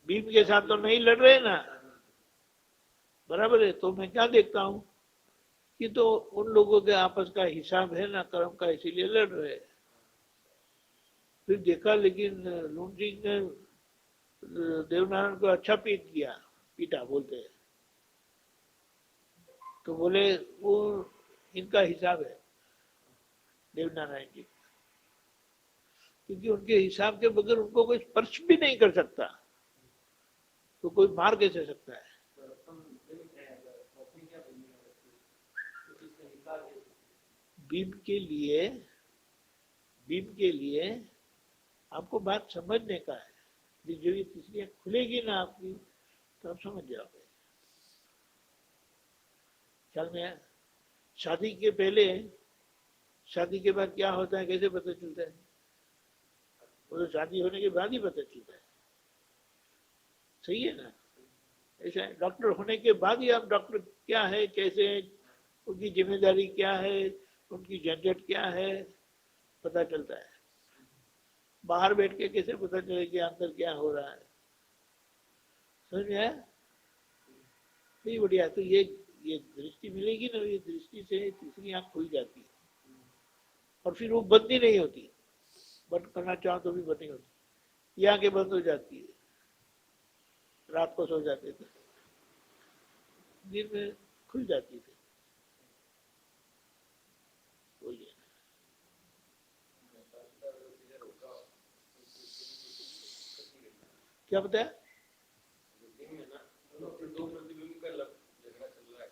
बीम के साथ तो नहीं लड़ रहे ना, बराबर है। तो मैं क्या देखता हूं कि तो उन लोगों के आपस का हिसाब है ना कर्म का, इसीलिए लड़ रहे हैं। फिर देखा, लेकिन लुन सिंह ने देवनारायण को अच्छा पीटा बोलते हैं, तो बोले वो इनका हिसाब है देवनारायण जी, क्योंकि उनके हिसाब के बगैर उनको कोई स्पर्श भी नहीं कर सकता, तो कोई मार कैसे सकता है? बीम के लिए, बीम के लिए आपको बात समझने का है। जो ये तीसरी खुलेगी ना आपकी, तो आप समझ जाओगे। ख्याल में है? शादी के पहले, शादी के बाद क्या होता है, कैसे पता चलता है? वो तो शादी होने के बाद ही पता चलता है, सही है ना? ऐसा है, डॉक्टर होने के बाद ही आप डॉक्टर क्या है, कैसे है, उनकी जिम्मेदारी क्या है, उनकी झंझट क्या है, पता चलता है। बाहर बैठ के कैसे पता चले कि अंदर क्या हो रहा है? समझ में आया? नहीं, बढ़िया। तो ये दृष्टि मिलेगी ना, ये दृष्टि से तीसरी आंख खुल जाती है, और फिर वो बंद ही नहीं होती, बंद करना चाहो तो भी बंद नहीं होती, ये आंखें बंद हो जाती है। रात को सो जाते थे, दिन में खुल जाती थी। बोलिए, क्या बताया? दो प्रतिबिंब का झगड़ा चल रहा है,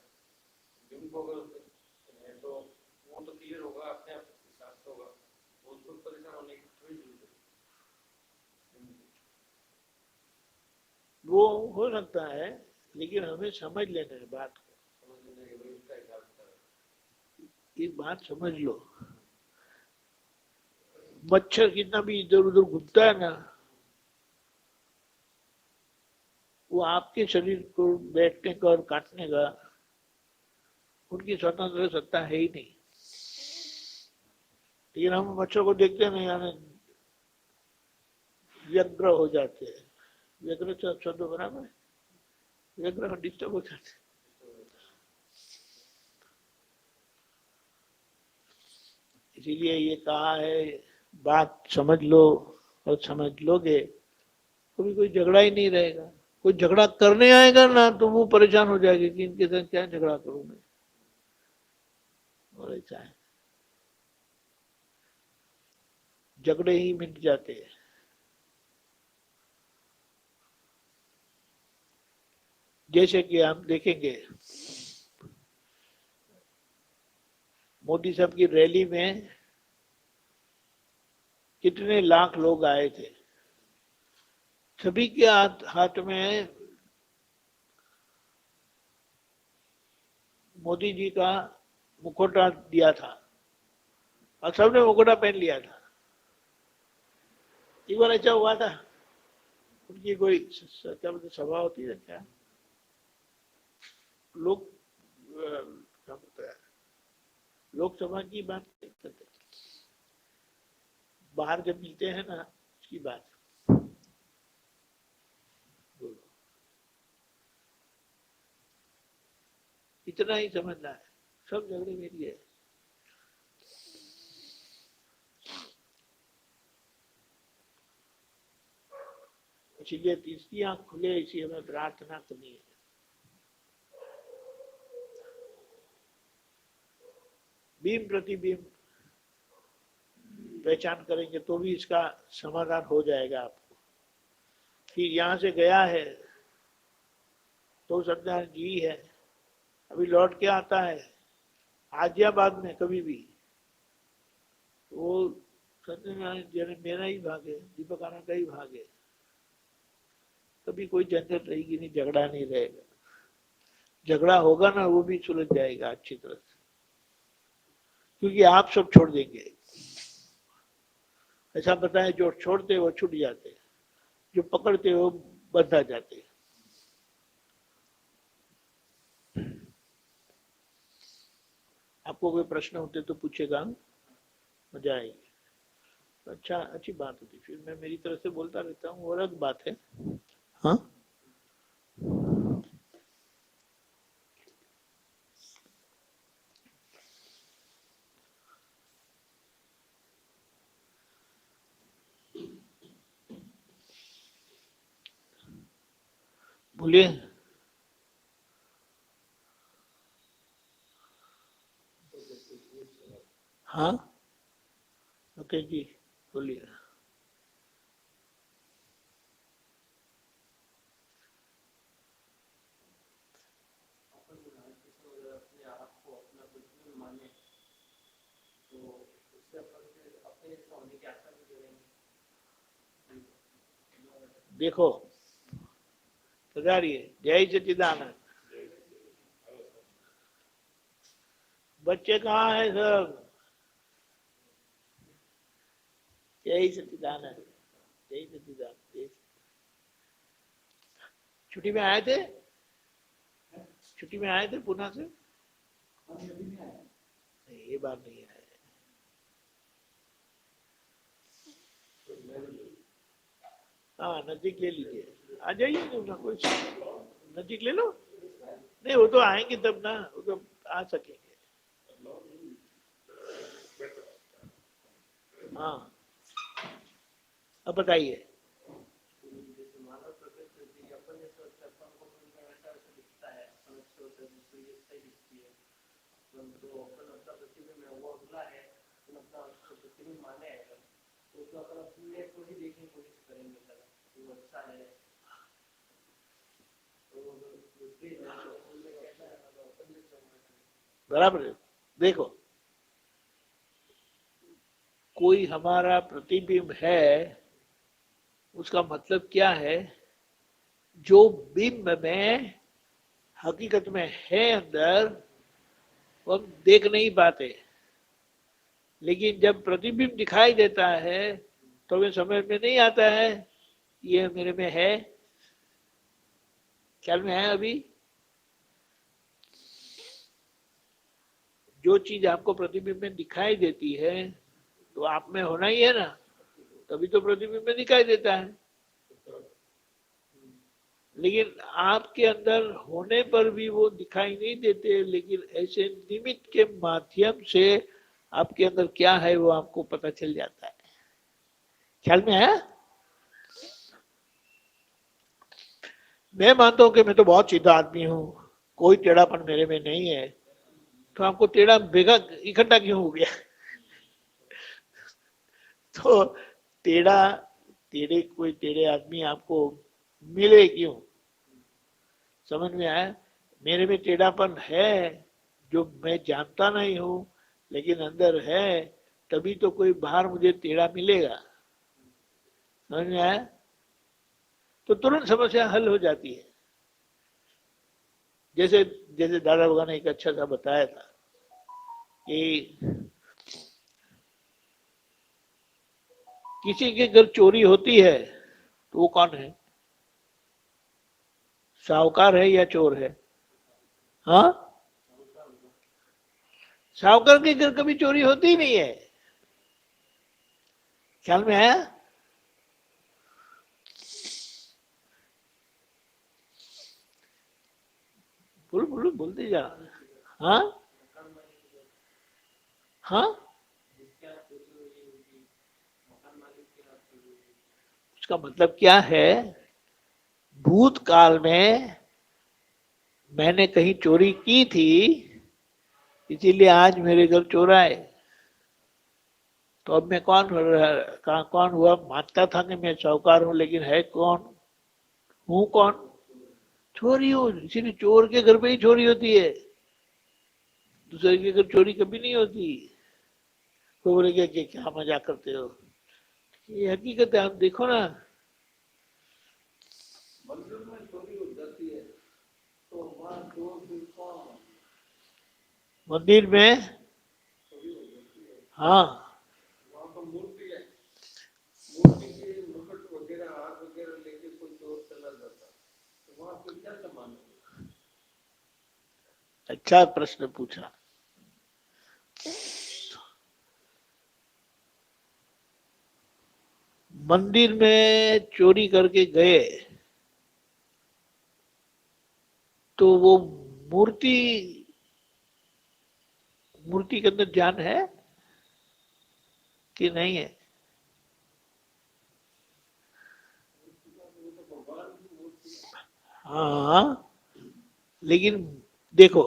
बिंब को अगर तो वो तो क्लियर होगा, अपने आप हिसाब से होगा, उसको परेशान होने की थोड़ी जरूरत है। वो हो सकता है, लेकिन हमें समझ लेना है बात को। समझ लेना है भाई उसका हिसाब किताब। एक बात समझ लो, मच्छर कितना भी इधर उधर घूमता है ना, वो आपके शरीर को बैठने का और काटने का उनकी स्वतंत्र सत्ता है ही नहीं। लेकिन हम मच्छर को देखते नहीं, यानी व्यग्र हो जाते हैं। व्यग्र शब्द बराबर है, व्यग्र डिस्टर्ब हो जाते हैं। इसीलिए ये कहा है, बात समझ लो, और समझ लोगे कभी कोई झगड़ा ही नहीं रहेगा। कोई झगड़ा करने आएगा ना, तो वो परेशान हो जाएगी कि इनके साथ क्या झगड़ा करूं मैं, और ऐसा है, झगड़े ही मिट जाते हैं। जैसे कि हम देखेंगे, मोदी साहब की रैली में कितने लाख लोग आए थे, सभी के हाथ में मोदी जी का मुखौटा दिया था, और सबने मुखौटा पहन लिया था। एक बार ऐसा हुआ था, उनकी कोई क्या बोलते सभा होती है क्या, लोग क्या बोलता है, लोकसभा की बात नहीं करते, बाहर जब मिलते हैं ना उसकी बात बोलो, इतना ही समझना है, सब झगड़े मेरी है। इसलिए तीसरी आंख खुले, इसी हमें प्रार्थना करनी है। बीम प्रतिबिंब पहचान करेंगे तो भी इसका समाधान हो जाएगा आपको। फिर यहां से गया है तो सत्यनारायण जी है, अभी लौट के आता है आज या बाद में कभी भी, वो सत्यनारायण जी मेरा ही भाग है, दीपक आनंद का ही भाग है, कभी कोई झंझट रहेगी नहीं, झगड़ा नहीं रहेगा, झगड़ा होगा ना वो भी सुलझ जाएगा अच्छी तरह से, क्योंकि आप सब छोड़ देंगे। ऐसा बताए जो छोड़ते वो छूट जाते, जो पकड़ते वो बंधा जाते। आपको कोई प्रश्न होते तो पूछेगा, मजा आएगी। अच्छा, अच्छी बात होती, फिर मैं मेरी तरफ से बोलता रहता हूँ, वो अलग बात है। हाँ बोलिए। हाँ ओके जी बोलिए। अपने आप को अपना कुछ भी माने तो उससे अपन फिर अपने जैसा होने की आशा भी करेंगे। देखो पधारिए, जय सच्चिदानंद। बच्चे कहाँ है सब? जय सच्चिदानंद, जय सच्चिदानंद। छुट्टी में आए थे, छुट्टी में आए थे पुणे से? नहीं ये बार नहीं आए। हाँ नजदीक ले लीजिए, आ जाइए ना, कोई नजदीक ले लो। नहीं वो तो आएंगे तब ना, वो तो आ सकेंगे। हाँ अब बताइए। बराबर है। देखो कोई हमारा प्रतिबिंब है, उसका मतलब क्या है, जो बिंब में हकीकत में है अंदर वो हम देख नहीं पाते, लेकिन जब प्रतिबिंब दिखाई देता है तो हमें समझ में नहीं आता है ये मेरे में है। ख्याल में है? अभी जो चीज आपको प्रतिबिंब में दिखाई देती है तो आप में होना ही है ना, तभी तो प्रतिबिंब में दिखाई देता है। लेकिन आपके अंदर होने पर भी वो दिखाई नहीं देते, लेकिन ऐसे निमित्त के माध्यम से आपके अंदर क्या है वो आपको पता चल जाता है। ख्याल में है? मैं मानता हूं कि मैं तो बहुत सीधा आदमी हूं, कोई टेढ़ापन मेरे में नहीं है, तो आपको टेढ़ा भेगा इकट्ठा क्यों हो गया? तो टेढ़ा टेढ़े कोई टेढ़े आदमी आपको मिले क्यों? समझ में आया? मेरे में टेढ़ापन है जो मैं जानता नहीं हूं, लेकिन अंदर है, तभी तो कोई बाहर मुझे टेढ़ा मिलेगा। समझ में आया? तो तुरंत समस्या हल हो जाती है। जैसे जैसे दादा भगवान ने एक अच्छा सा बताया था कि किसी के घर चोरी होती है तो वो कौन है? साहूकार है या चोर है? हाँ, साहूकार के घर कभी चोरी होती ही नहीं है। ख्याल में आया? बोलो बोलो, बोलते जा। हाँ हाँ, उसका मतलब क्या है? भूतकाल में मैंने कहीं चोरी की थी, इसीलिए आज मेरे घर चोर आए। तो अब मैं कौन हुआ? मानता था कि मैं साहूकार हूं, लेकिन है कौन? हूं कौन? चोरी हूं। इसीलिए चोर के घर पे ही चोरी होती है, दूसरे के घर चोरी कभी नहीं होती। तो बोले क्या मजाक करते हो? ये हकीकत है, आप देखो ना। मंदिर में चोरी हो जाती है तो वहाँ चोर फिर कौन? मंदिर में, चोरी हो जाती है, हाँ, वहाँ तो मूर्ति है, मूर्ति के मुकुट वगैरह हाथ वगैरह लेके कोई चोर चला जाता, तो वहाँ फिर क्या सामान होगा? अच्छा प्रश्न पूछा। मंदिर में चोरी करके गए तो वो मूर्ति, मूर्ति के अंदर जान है कि नहीं है? वो तो भगवान की मूर्ति है। हाँ, लेकिन देखो,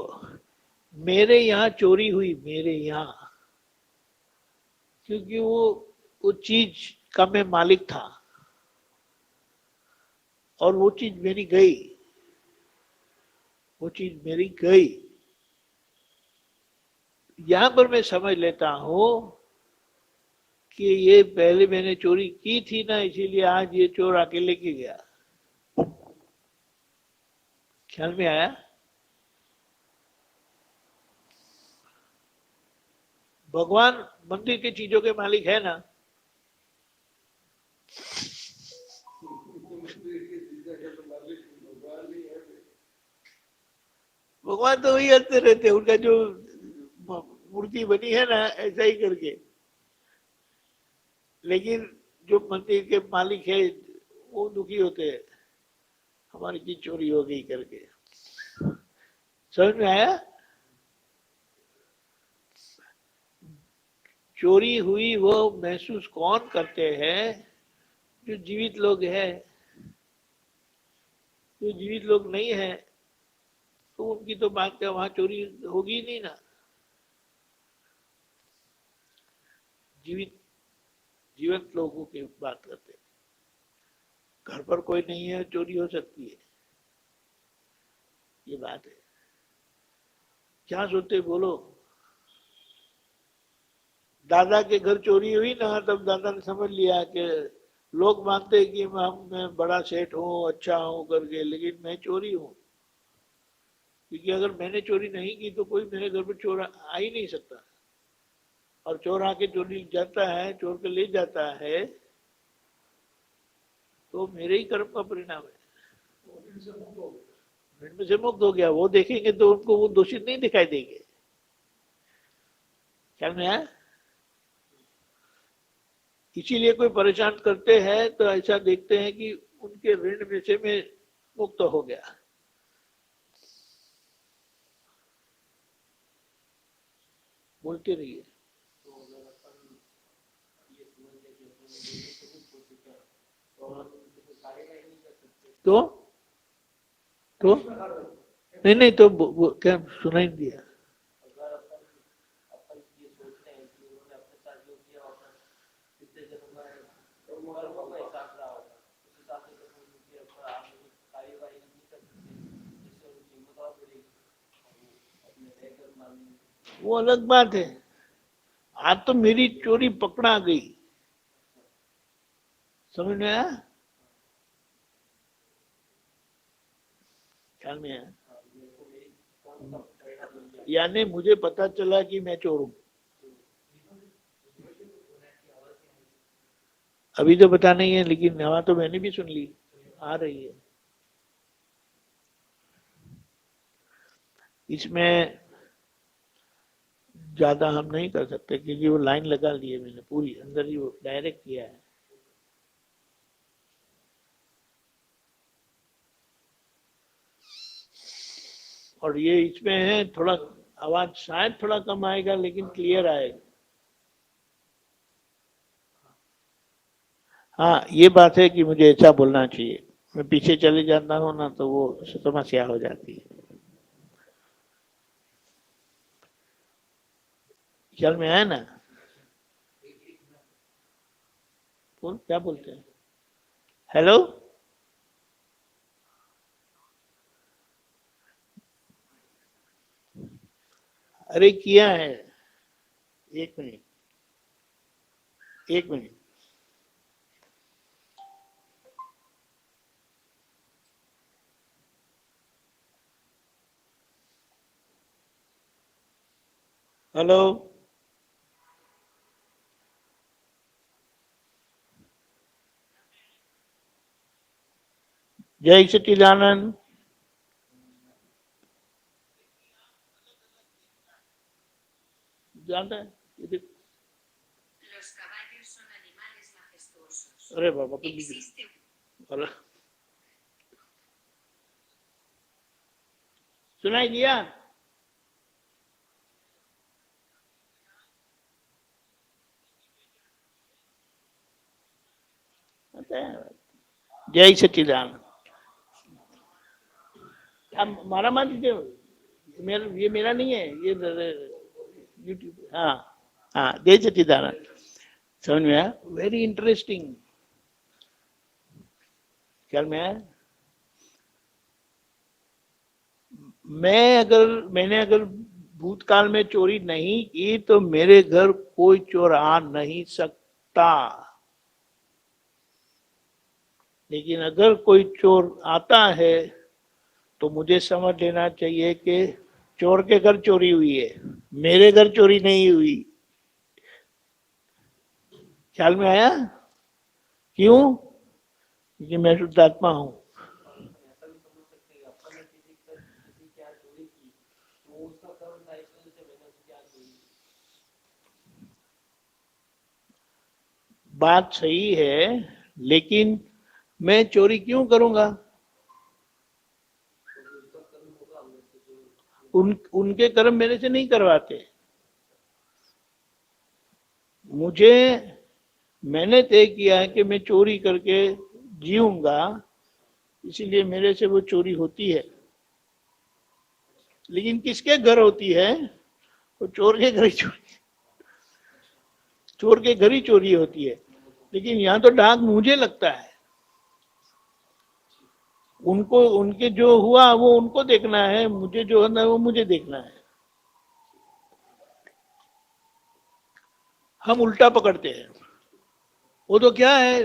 मेरे यहाँ चोरी हुई, मेरे यहाँ, क्योंकि वो चीज का मैं मालिक था और वो चीज मेरी गई, वो चीज मेरी गई। यहां पर मैं समझ लेता हूं कि ये पहले मैंने चोरी की थी ना, इसीलिए आज ये चोर आके लेके गया। ख्याल में आया? भगवान मंदिर की चीजों के मालिक है ना। मंदिर की चीजें का तो मालिक भगवान ही है। भगवान तो वही हंसते रहते हैं, उनका जो मूर्ति बनी है ना, ऐसा ही करके। लेकिन जो मंदिर के मालिक है वो दुखी होते हैं, हमारी चीज चोरी हो गई करके। समझ में आया? चोरी हुई वो महसूस कौन करते हैं? जो जीवित लोग हैं। जो जीवित लोग नहीं है तो उनकी तो बात क्या, वहां चोरी होगी ही नहीं ना। जीवित, जीवंत लोगों की बात करते हैं। घर पर कोई नहीं है, चोरी हो सकती है, ये बात है। क्या सोचते बोलो? दादा के घर चोरी हुई ना, तब दादा ने समझ लिया कि लोग मानते हैं कि मैं बड़ा सेठ हूँ, अच्छा हूँ करके, लेकिन मैं चोरी हूँ। क्योंकि अगर मैंने चोरी नहीं की तो कोई मेरे घर पर चोर आ ही नहीं सकता। और चोर आके चोरी जाता है, चोर के ले जाता है, तो मेरे ही कर्म का परिणाम है। ऋण में से मुक्त हो गया। वो देखेंगे तो उनको वो दोषित नहीं दिखाई देंगे। ख्याल में आया? इसीलिए कोई परेशान करते हैं तो ऐसा देखते हैं कि उनके ऋण में से मैं मुक्त हो गया। बोलते रहिए। तो अगर अपन ये समझ लें कि अपन दोनों से मुक्त हो चुके हैं तो अपन उनसे कोई कार्यवाही नहीं कर सकते। तो नहीं नहीं, तो क्या सुनाई नहीं दिया? अगर अपन अपन ये सोचते हैं कि उन्होंने अपने साथ जो किया अपन पिछले जन्म में तो कर्मों का हिसाब रहा होगा, उस हिसाब से तो अपन उनके ऊपर आगे कार्यवाही नहीं कर सकते, जिससे उनकी हिम्मत और बढ़ेगी और वो अपने नए कर्म मानेंगे। वो अलग बात है। आज तो मेरी चोरी पकड़ा गई, समझ में आया? ख्याल में आया? यानी मुझे पता चला कि मैं चोर हूं। अभी तो पता नहीं है, लेकिन हवा तो मैंने भी सुन ली, आ रही है। इसमें ज्यादा हम नहीं कर सकते क्योंकि वो लाइन लगा ली है मैंने पूरी, अंदर ही वो डायरेक्ट किया है। और ये इसमें है थोड़ा आवाज शायद थोड़ा कम आएगा लेकिन क्लियर आएगा। हाँ, ये बात है कि मुझे ऐसा बोलना चाहिए, मैं पीछे चले जाता हूँ ना तो वो समस्या हो जाती है। ख्याल में आया ना? बोल, क्या बोलते हैं? हेलो, अरे किया है, एक मिनट, एक मिनट। हेलो, जय सच्चिदानंद। जानता है ये देख, Los caballos son animales majestuosos. अरे बाबा कुछ भी Existe अरे, सुनाई दिया? जय सच्चिदानंद। अब मारा मार दीजिए, ये मेरा नहीं है, ये यूट्यूब। हाँ हाँ, जय सच्चिदानंद। समझ में आया? Very interesting. ख्याल में आया? मैंने अगर भूतकाल में चोरी नहीं की तो मेरे घर कोई चोर आ नहीं सकता। लेकिन अगर कोई चोर आता है तो मुझे समझ लेना चाहिए कि चोर के घर चोरी हुई है, मेरे घर चोरी नहीं हुई। ख्याल में आया? क्यों? क्योंकि मैं शुद्ध आत्मा हूं। ऐसा भी समझ सकते हैं अपन ने किसी क्या चोरी की तो उसका कर्म था इस वजह से मैंने उसकी क्या चोरी की। बात सही है, लेकिन मैं चोरी क्यों करूंगा? तो उसका कर्म होगा अंदर से जो उनके कर्म मेरे से नहीं करवाते मुझे। मैंने तय किया है कि मैं चोरी करके जीऊंगा, इसीलिए मेरे से वो चोरी होती है। लेकिन किसके घर होती है? वो चोर के घर ही चोरी, चोर के घर ही चोरी होती है। लेकिन यहाँ तो डाक मुझे लगता है, उनको उनके जो हुआ वो उनको देखना है, मुझे जो है ना वो मुझे देखना है। हम उल्टा पकड़ते हैं। वो तो क्या है,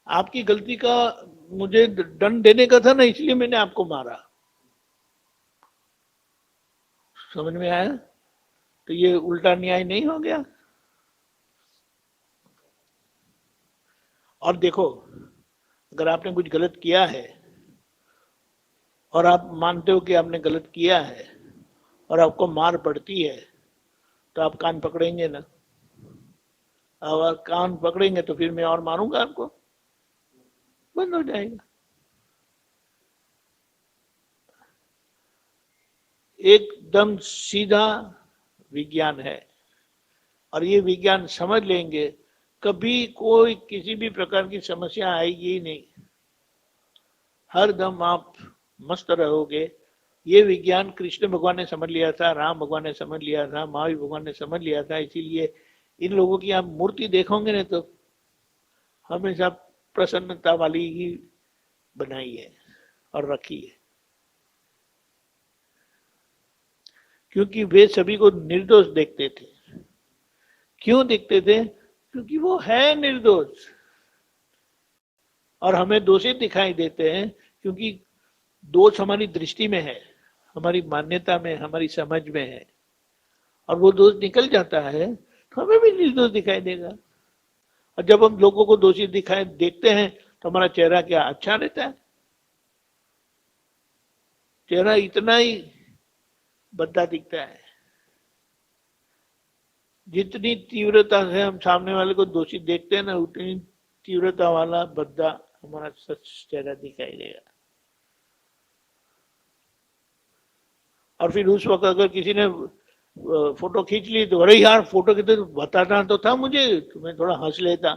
आपकी गलती का मुझे दंड देने का था ना, इसलिए मैंने आपको मारा। समझ में आया? तो ये उल्टा न्याय नहीं हो गया? और देखो, अगर आपने कुछ गलत किया है और आप मानते हो कि आपने गलत किया है और आपको मार पड़ती है तो आप कान पकड़ेंगे ना? और कान पकड़ेंगे तो फिर मैं और मारूंगा आपको, बंद हो जाएगा। एकदम सीधा विज्ञान है, और ये विज्ञान समझ लेंगे, कभी कोई किसी भी प्रकार की समस्या आएगी ही नहीं। हर दम आप मस्त रहोगे। ये विज्ञान कृष्ण भगवान ने समझ लिया था, राम भगवान ने समझ लिया था, महावीर भगवान ने समझ लिया था। इसीलिए इन लोगों की आप मूर्ति देखोगे ना तो हमेशा प्रसन्नता वाली ही बनाई है और रखी है, क्योंकि वे सभी को निर्दोष देखते थे। क्यों देखते थे? क्योंकि वो है निर्दोष, और हमें दोषी दिखाई देते हैं क्योंकि दोष हमारी दृष्टि में है, हमारी मान्यता में, हमारी समझ में है। और वो दोष निकल जाता है तो हमें भी निर्दोष दिखाई देगा। और जब हम लोगों को दोषी दिखाई देखते हैं तो हमारा चेहरा क्या अच्छा रहता है? चेहरा इतना ही भद्दा दिखता है। जितनी तीव्रता से हम सामने वाले को दोषी देखते हैं ना, उतनी तीव्रता वाला भद्दा हमारा सच चेहरा दिखाई देगा। और फिर उस वक्त अगर किसी ने फोटो खींच ली तो अरे यार फोटो कितने बताना तो था मुझे, तुम्हें थोड़ा हंस लेता,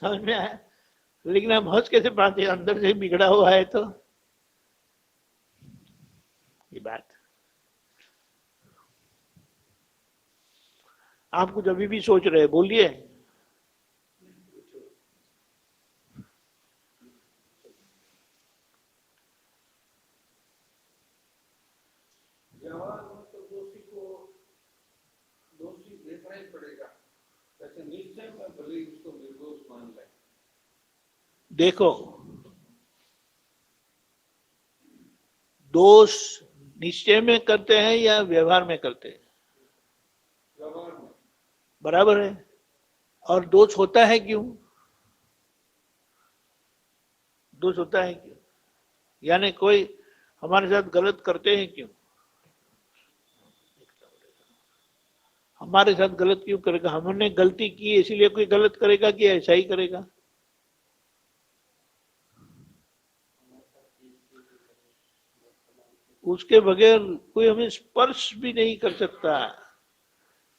समझ में आया। लेकिन हम हंस कैसे पाते, अंदर से बिगड़ा हुआ है तो ये बात। आप कुछ अभी भी सोच रहे हैं, बोलिए। व्यवहार में तो दोषी को दोषी देखना ही पड़ेगा, वैसे निश्चय में भले ही उसको निर्दोष मान ले। देखो, दोष निश्चय में करते हैं या व्यवहार में करते हैं? व्यवहार में बराबर है। और दोष होता है क्यों? दोष होता है क्यों? यानी कोई हमारे साथ गलत करते हैं क्यों? हमारे साथ गलत क्यों करेगा? हमने गलती की इसीलिए कोई गलत करेगा कि ऐसा ही करेगा? उसके बगैर कोई हमें स्पर्श भी नहीं कर सकता,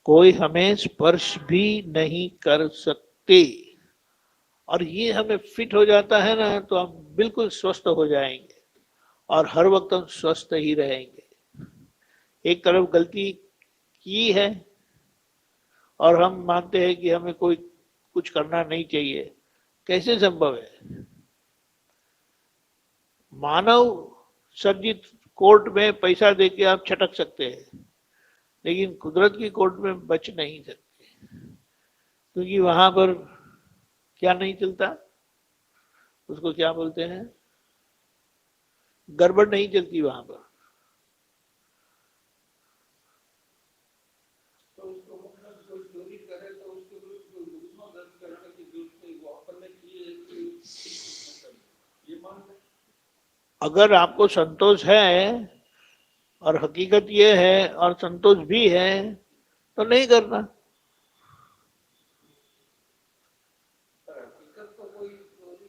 कोई हमें स्पर्श भी नहीं कर सकते। और ये हमें फिट हो जाता है ना तो हम बिल्कुल स्वस्थ हो जाएंगे और हर वक्त हम स्वस्थ ही रहेंगे। एक तरफ गलती की है और हम मानते हैं कि हमें कोई कुछ करना नहीं चाहिए, कैसे संभव है? मानव सर्जित कोर्ट में पैसा देके आप छटक सकते हैं, लेकिन कुदरत की कोर्ट में बच नहीं सकते, क्योंकि वहां पर क्या नहीं चलता, उसको क्या बोलते हैं, गड़बड़ नहीं चलती वहां पर। तो उसको मतलब कोई चोरी करे तो उसके विरुद्ध कोई मुकदमा दर्ज करने की जरूरत नहीं, वो अपन ने किए ये मान ले। अगर आपको संतोष है और हकीकत ये है और संतोष भी है तो नहीं करना। पर हकीकत तो कोई चोरी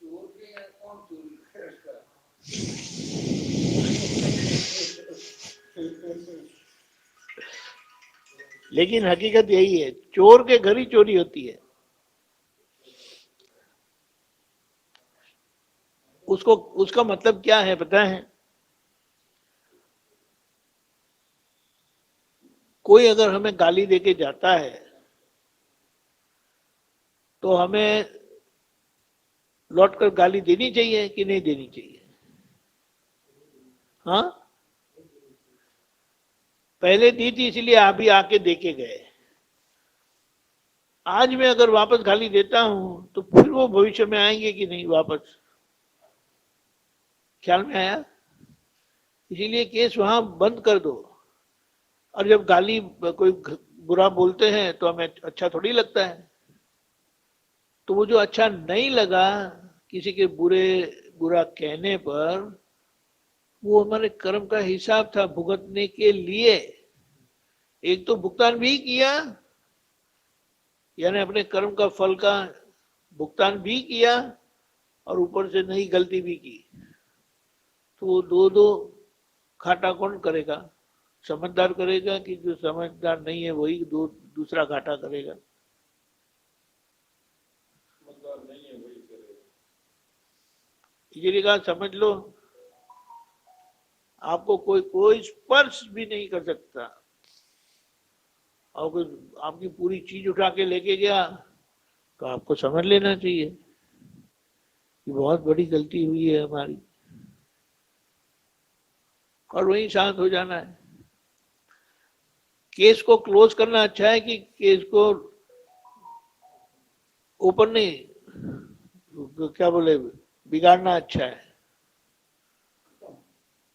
चोर के या कौन चोरी करेगा? लेकिन हकीकत यही है, चोर के घर ही चोरी होती है। उसको उसका मतलब क्या है पता है? कोई अगर हमें गाली देके जाता है तो हमें लौटकर गाली देनी चाहिए कि नहीं देनी चाहिए? हाँ, पहले दी थी इसलिए आप ही आके देके गए। आज मैं अगर वापस गाली देता हूं तो फिर वो भविष्य में आएंगे कि नहीं वापस? ख्याल में आया? इसीलिए केस वहां बंद कर दो। और जब गाली कोई बुरा बोलते हैं तो हमें अच्छा थोड़ी लगता है, तो वो जो अच्छा नहीं लगा किसी के बुरा कहने पर, वो हमारे कर्म का हिसाब था भुगतने के लिए। एक तो भुगतान भी किया, यानी अपने कर्म का फल का भुगतान भी किया, और ऊपर से नई गलती भी की। तो वो दो घाटा कौन करेगा? समझदार करेगा कि जो समझदार नहीं है वही दूसरा घाटा करेगा? समझदार नहीं है वही करेगा। इसलिए कहा समझ लो, आपको कोई स्पर्श भी नहीं कर सकता। और कोई आपकी पूरी चीज उठा के लेके गया तो आपको समझ लेना चाहिए कि बहुत बड़ी गलती हुई है हमारी, और वहीं शांत हो जाना है। केस को क्लोज करना अच्छा है कि केस को ओपन नहीं, क्या बोले, बिगाड़ना अच्छा है?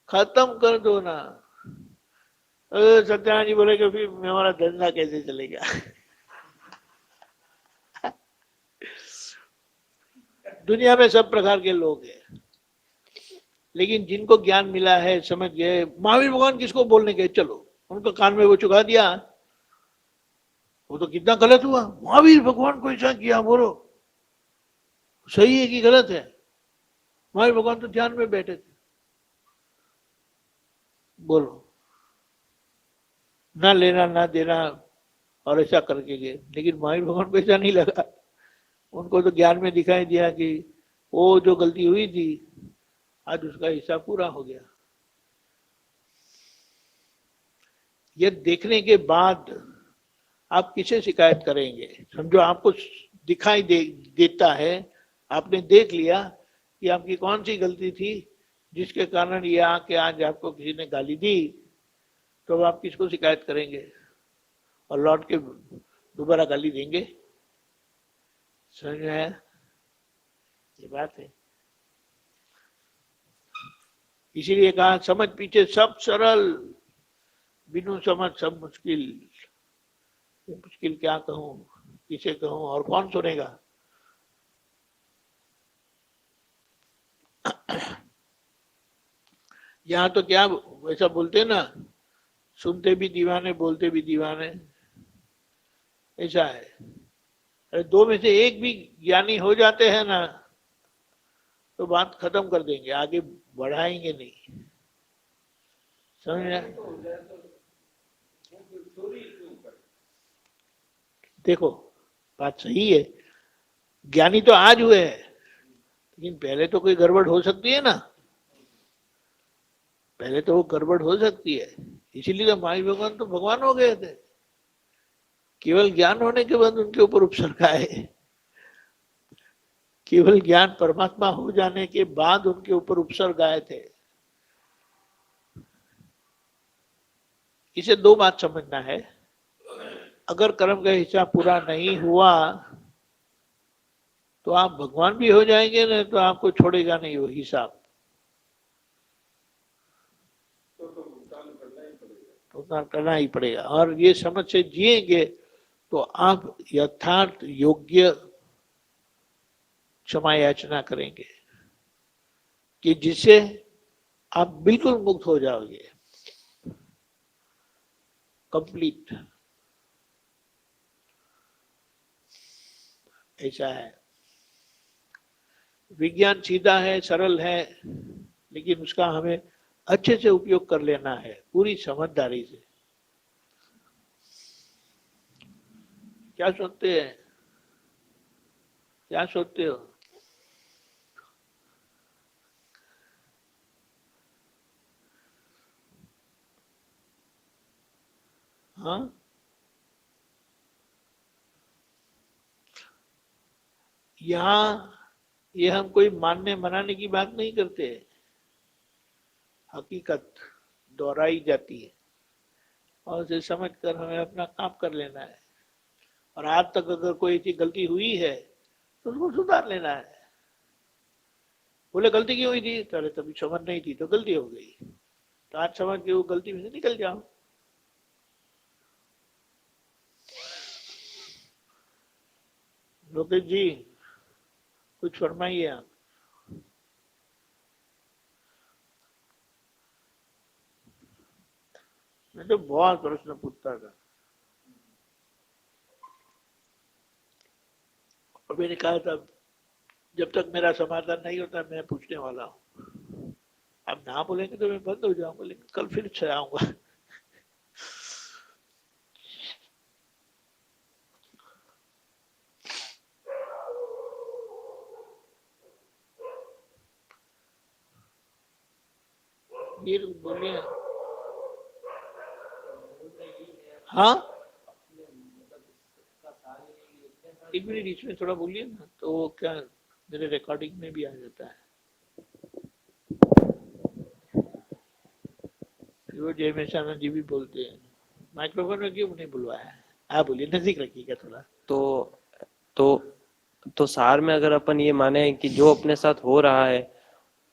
खत्म कर दो ना। सत्यनारायण जी बोले कि फिर हमारा धंधा कैसे चलेगा? दुनिया में सब प्रकार के लोग हैं, लेकिन जिनको ज्ञान मिला है, समझ गए, महावीर भगवान किसको बोलने गए, चलो उनको कान में वो चुका दिया, वो तो कितना गलत हुआ, महावीर भगवान को ऐसा किया, बोलो सही है कि गलत है? महावीर भगवान तो ध्यान में बैठे थे, बोलो, ना लेना ना देना, और ऐसा करके गए। लेकिन महावीर भगवान को ऐसा नहीं लगा, उनको तो ज्ञान में दिखाई दिया कि वो जो गलती हुई थी आज उसका हिस्सा पूरा हो गया। ये देखने के बाद आप किसे शिकायत करेंगे? समझो आपको दिखाई देता है, आपने देख लिया कि आपकी कौन सी गलती थी जिसके कारण ये आके आज आपको किसी ने गाली दी, तो आप किसको शिकायत करेंगे और लौट के दोबारा गाली देंगे? समझ में आया? ये बात है। इसीलिए कहा समझ पीछे सब सरल, बिनु समझ सब मुश्किल। मुश्किल क्या कहूं, किसे कहूं और कौन सुनेगा? यहाँ तो क्या वैसा बोलते ना, सुनते भी दीवाने बोलते भी दीवाने, ऐसा है। अरे दो में से एक भी ज्ञानी हो जाते हैं ना तो बात खत्म कर देंगे, आगे बढ़ाएंगे नहीं। समझ में? देखो बात सही है, ज्ञानी तो आज हुए हैं, लेकिन पहले तो कोई गड़बड़ हो सकती है ना, पहले तो वो गड़बड़ हो सकती है। इसीलिए तो महावीर भगवान तो भगवान हो गए थे, केवल ज्ञान होने के बाद उनके ऊपर उपसर्ग आए, केवल ज्ञान परमात्मा हो जाने के बाद उनके ऊपर उपसर्ग आए थे। इसे दो बात समझना है, अगर कर्म का हिस्सा पूरा नहीं हुआ तो आप भगवान भी हो जाएंगे, नहीं तो आपको छोड़ेगा नहीं वो हिसाब, तो करना ही पड़ेगा। और ये समझ से जिएंगे तो आप यथार्थ योग्य क्षमा याचना करेंगे कि जिससे आप बिल्कुल मुक्त हो जाओगे, कंप्लीट। ऐसा है, विज्ञान सीधा है, सरल है, लेकिन उसका हमें अच्छे से उपयोग कर लेना है, पूरी समझदारी से। क्या सोचते हैं, क्या सोचते हो? हाँ, यहाँ ये हम कोई मानने मनाने की बात नहीं करते, हकीकत दोहराई जाती है और उसे समझ कर हमें अपना काम कर लेना है। और आज तक अगर कोई ऐसी गलती हुई है तो उसको सुधार लेना है। बोले गलती क्यों हुई थी? तो तभी समझ नहीं थी तो गलती हो गई, तो आज समझ के वो गलती में से निकल जाओ। लोकेश जी कुछ फरमाइए आप। मैं तो बहुत प्रश्न पूछता था और मैंने कहा था जब तक मेरा समाधान नहीं होता मैं पूछने वाला हूँ। अब ना बोलेंगे तो मैं बंद हो जाऊंगा, लेकिन कल फिर से आऊंगा। ये बोलिए। हाँ एक मिनट इसमें थोड़ा बोलिए ना, तो वो क्या मेरे रिकॉर्डिंग में भी आ जाता है। वो जय मेहसाना जी भी बोलते हैं, माइक्रोफोन में क्यों नहीं बुलवाया है? आप बोलिए, नजदीक रखिएगा थोड़ा। तो सार में अगर अपन ये माने कि जो अपने साथ हो रहा है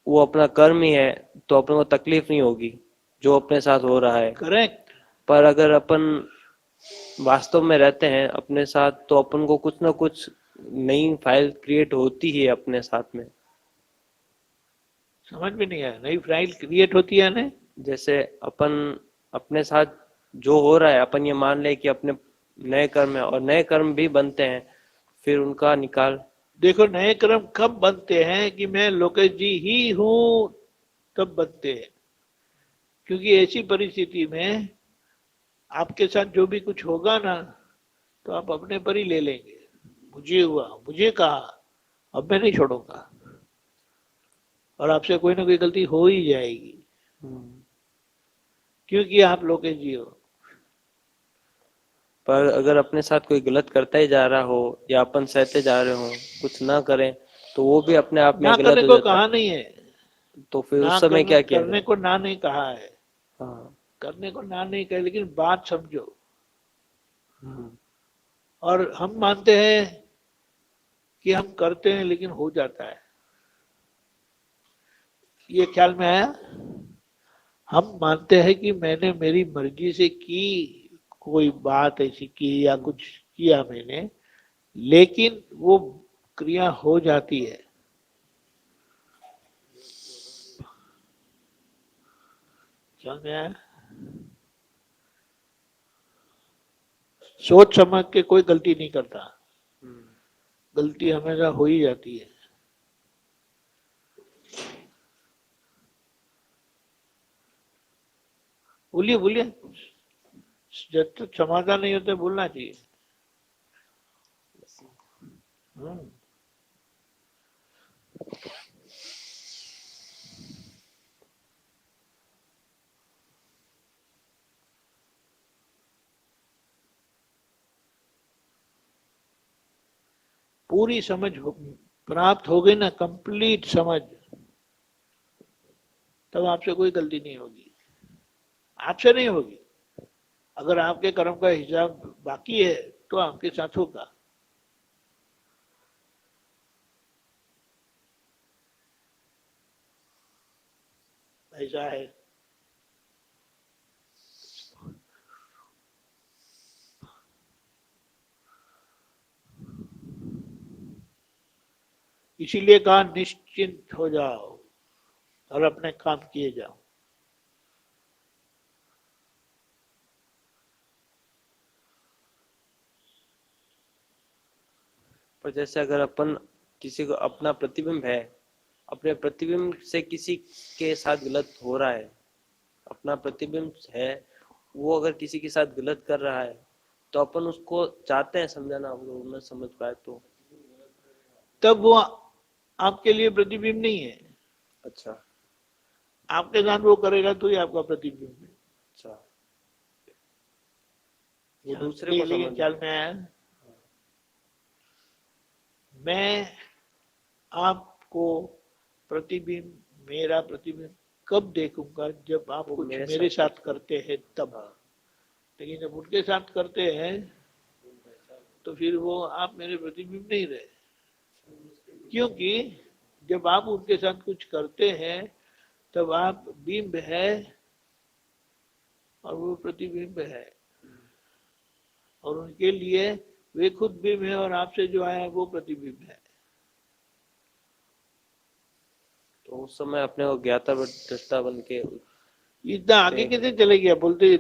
वो अपना कर्म ही है, तो अपन को तकलीफ नहीं होगी जो अपने साथ हो रहा है। करेक्ट। पर अगर अपन वास्तव में रहते हैं अपने साथ, तो अपन को कुछ ना कुछ नई फाइल क्रिएट होती ही है अपने साथ में। समझ में नहीं आया, नई फाइल क्रिएट होती है ना। जैसे अपन अपने साथ जो हो रहा है, अपन ये मान ले कि अपने नए कर्म है और नए कर्म भी बनते हैं, फिर उनका निकाल। देखो नए कर्म कब बनते हैं कि मैं लोकेश जी ही हूं तब बनते हैं, क्योंकि ऐसी परिस्थिति में आपके साथ जो भी कुछ होगा ना तो आप अपने पर ही ले लेंगे, मुझे हुआ, मुझे कहा, अब मैं नहीं छोड़ूंगा, और आपसे कोई ना कोई गलती हो ही जाएगी, क्योंकि आप लोकेश जी हो। पर अगर अपने साथ कोई गलत करता ही जा रहा हो या अपन सहते जा रहे हो, कुछ ना करें, तो वो भी अपने आप में ना गलत करने हो को जाता कहा है। नहीं है, तो फिर ना उस समय करने क्या किया करने जाए? को ना नहीं कहा है, हाँ। करने को ना नहीं कहा, लेकिन बात समझो। हम्म। और हम मानते हैं कि हम करते हैं लेकिन हो जाता है, ये ख्याल में आया। हम मानते हैं कि मैंने मेरी मर्जी से की, कोई बात ऐसी की या कुछ किया मैंने, लेकिन वो क्रिया हो जाती है। समझ में आया? सोच समझ के कोई गलती नहीं करता, गलती हमेशा हो ही जाती है। बोलिए बोलिए, जब तक समाधान नहीं होता बोलना चाहिए। हम्म। पूरी समझ प्राप्त हो गई ना, कंप्लीट समझ, तब आपसे कोई गलती नहीं होगी, आपसे नहीं होगी। अगर आपके कर्म का हिसाब बाकी है तो आपके साथ होगा। ऐसा है। इसीलिए कहा निश्चिंत हो जाओ और अपने काम किए जाओ। पर जैसे अगर अपन किसी को अपना प्रतिबिंब है, अपने प्रतिबिंब से किसी के साथ गलत हो रहा है, अपना प्रतिबिंब है, वो अगर किसी के साथ गलत कर रहा है, तो अपन उसको चाहते हैं समझाना, अगर वो न समझ पाए तो। तब वो आपके लिए प्रतिबिंब नहीं है। अच्छा। आपके साथ वो करेगा तो ही आपका प्रतिबिंब है। अच्छा। वो दूसरे को लेकिन समझ। ख्याल में आया, मैं आपको प्रतिबिंब, मेरा प्रतिबिंब कब देखूंगा? जब आप वो कुछ मेरे मेरे साथ साथ करते हैं तब। हाँ। लेकिन जब उनके साथ करते हैं तो फिर वो आप मेरे प्रतिबिंब नहीं रहे, क्योंकि जब आप उनके साथ कुछ करते हैं तब आप बिंब है और वो प्रतिबिंब है, और उनके लिए वे खुद बिंब है और आपसे जो आया है वो प्रतिबिंब है। तो उस समय अपने को ज्ञाता दृष्टा बन के इतना आगे कैसे चले गया? बोलते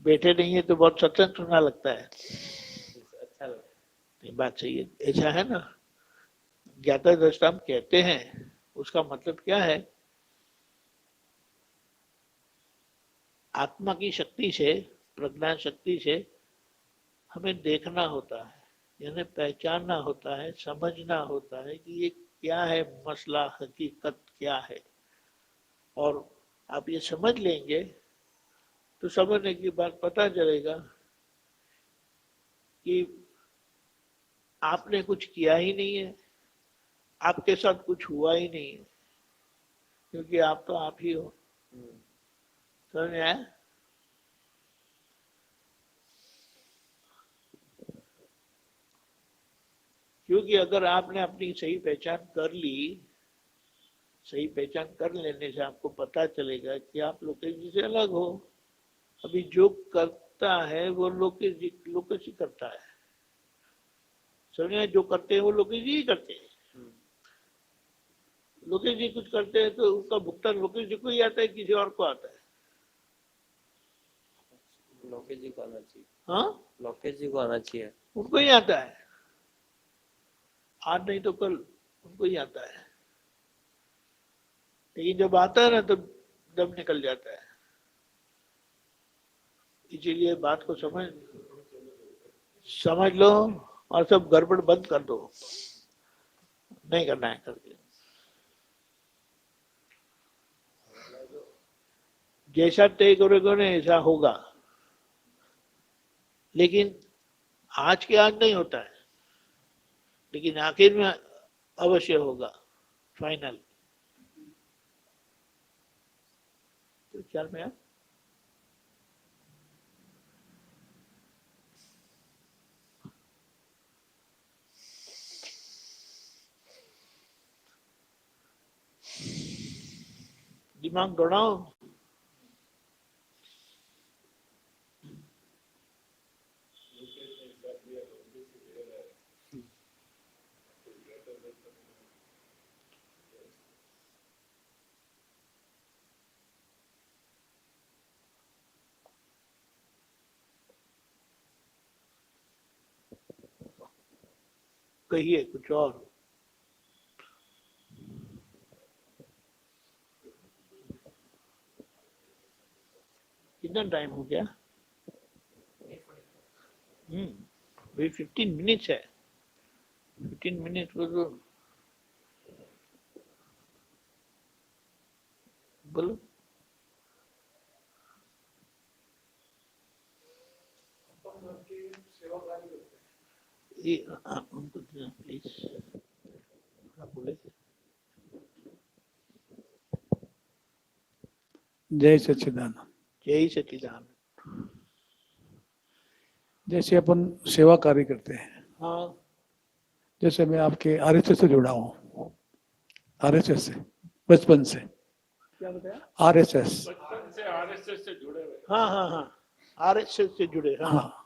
बैठे नहीं है तो बहुत सत्संग सुनना लगता है। अच्छा लगा। नहीं, बात सही है, ऐसा है ना। ज्ञाता दृष्टा हम कहते हैं, उसका मतलब क्या है? आत्मा की शक्ति से, प्रज्ञान शक्ति से हमें देखना होता है, यानी पहचानना होता है, समझना होता है कि ये क्या है, मसला हकीकत क्या है। और आप ये समझ लेंगे तो समझने की बात पता चलेगा कि आपने कुछ किया ही नहीं है, आपके साथ कुछ हुआ ही नहीं है, क्योंकि आप तो आप ही हो। समझ में आया? क्योंकि अगर आपने अपनी सही पहचान कर ली, सही पहचान कर लेने से आपको पता चलेगा कि आप लोकेश जी से अलग हो। अभी जो करता है वो लोकेश जी करता है। समझे? जो करते हैं वो लोकेश जी ही करते हैं। लोकेश जी कुछ करते हैं तो उसका भुगतान लोकेश जी को ही आता है, किसी और को आता है? लोकेश जी को आना चाहिए। हाँ, लोकेश जी को आना चाहिए। उनको ही आता है, आज नहीं तो कल उनको ही आता है। लेकिन जब आता है ना तो दम निकल जाता है। इसीलिए बात को समझ लो और सब गड़बड़ बंद कर दो, नहीं करना है करके। जैसा तय करोगे ना ऐसा होगा, लेकिन आज के आज नहीं होता है, लेकिन आखिर में अवश्य होगा फाइनल। तो ख्याल में दिमाग दौड़ाओ। कहिए कुछ और। कितना टाइम हो गया? भाई 15 मिनट्स है। 15 मिनट को तो बोलो। ये उनको प्लीज बोले। जय सच्चिदानंद। जय सच्चिदानंद। जैसे अपन सेवा कार्य करते हैं, हाँ, जैसे मैं आपके आरएसएस से जुड़ा हूँ, आरएसएस से बचपन से। क्या बताया? आरएसएस। बचपन से आरएसएस से जुड़े हुए। हाँ हाँ हाँ, आरएसएस से जुड़े। हाँ, हाँ,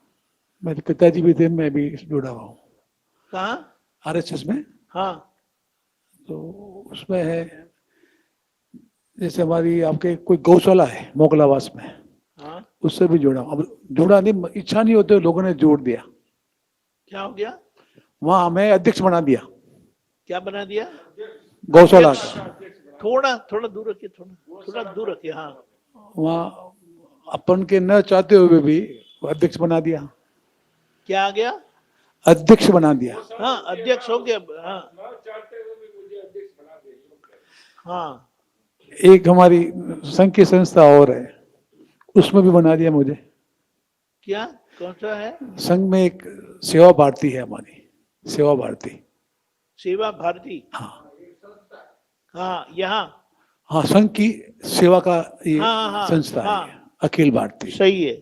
मेरे पिताजी भी थे, मैं भी जुड़ा हुआ हूँ कहाँ? आरएसएस में। हाँ, तो उसमें है, जैसे हमारी आपके कोई गौशाला है मोगलावास में, हाँ, उससे भी जुड़ा हूँ। अब जुड़ा नहीं, इच्छा नहीं होते, लोगों ने जोड़ दिया। क्या हो गया? वहाँ हमें अध्यक्ष बना दिया क्या बना दिया? गौशाला का। थोड़ा दूर रखिए, थोड़ा दूर रखिए। हाँ, वहाँ अपन के न चाहते हुए भी अध्यक्ष बना दिया। क्या आ गया? अध्यक्ष बना दिया। हाँ, अध्यक्ष हो गया। हाँ ना चाहते हुए भी मुझे अध्यक्ष बना दिया। हाँ, एक हमारी संघ की संस्था और है, उसमें भी बना दिया मुझे। क्या? कौन सा है? संघ में एक सेवा भारती है हमारी, सेवा भारती। सेवा भारती। हाँ हाँ, यहाँ। हाँ, संघ की सेवा का ये हाँ, हाँ, संस्था हाँ, है, अखिल भारतीय। सही है।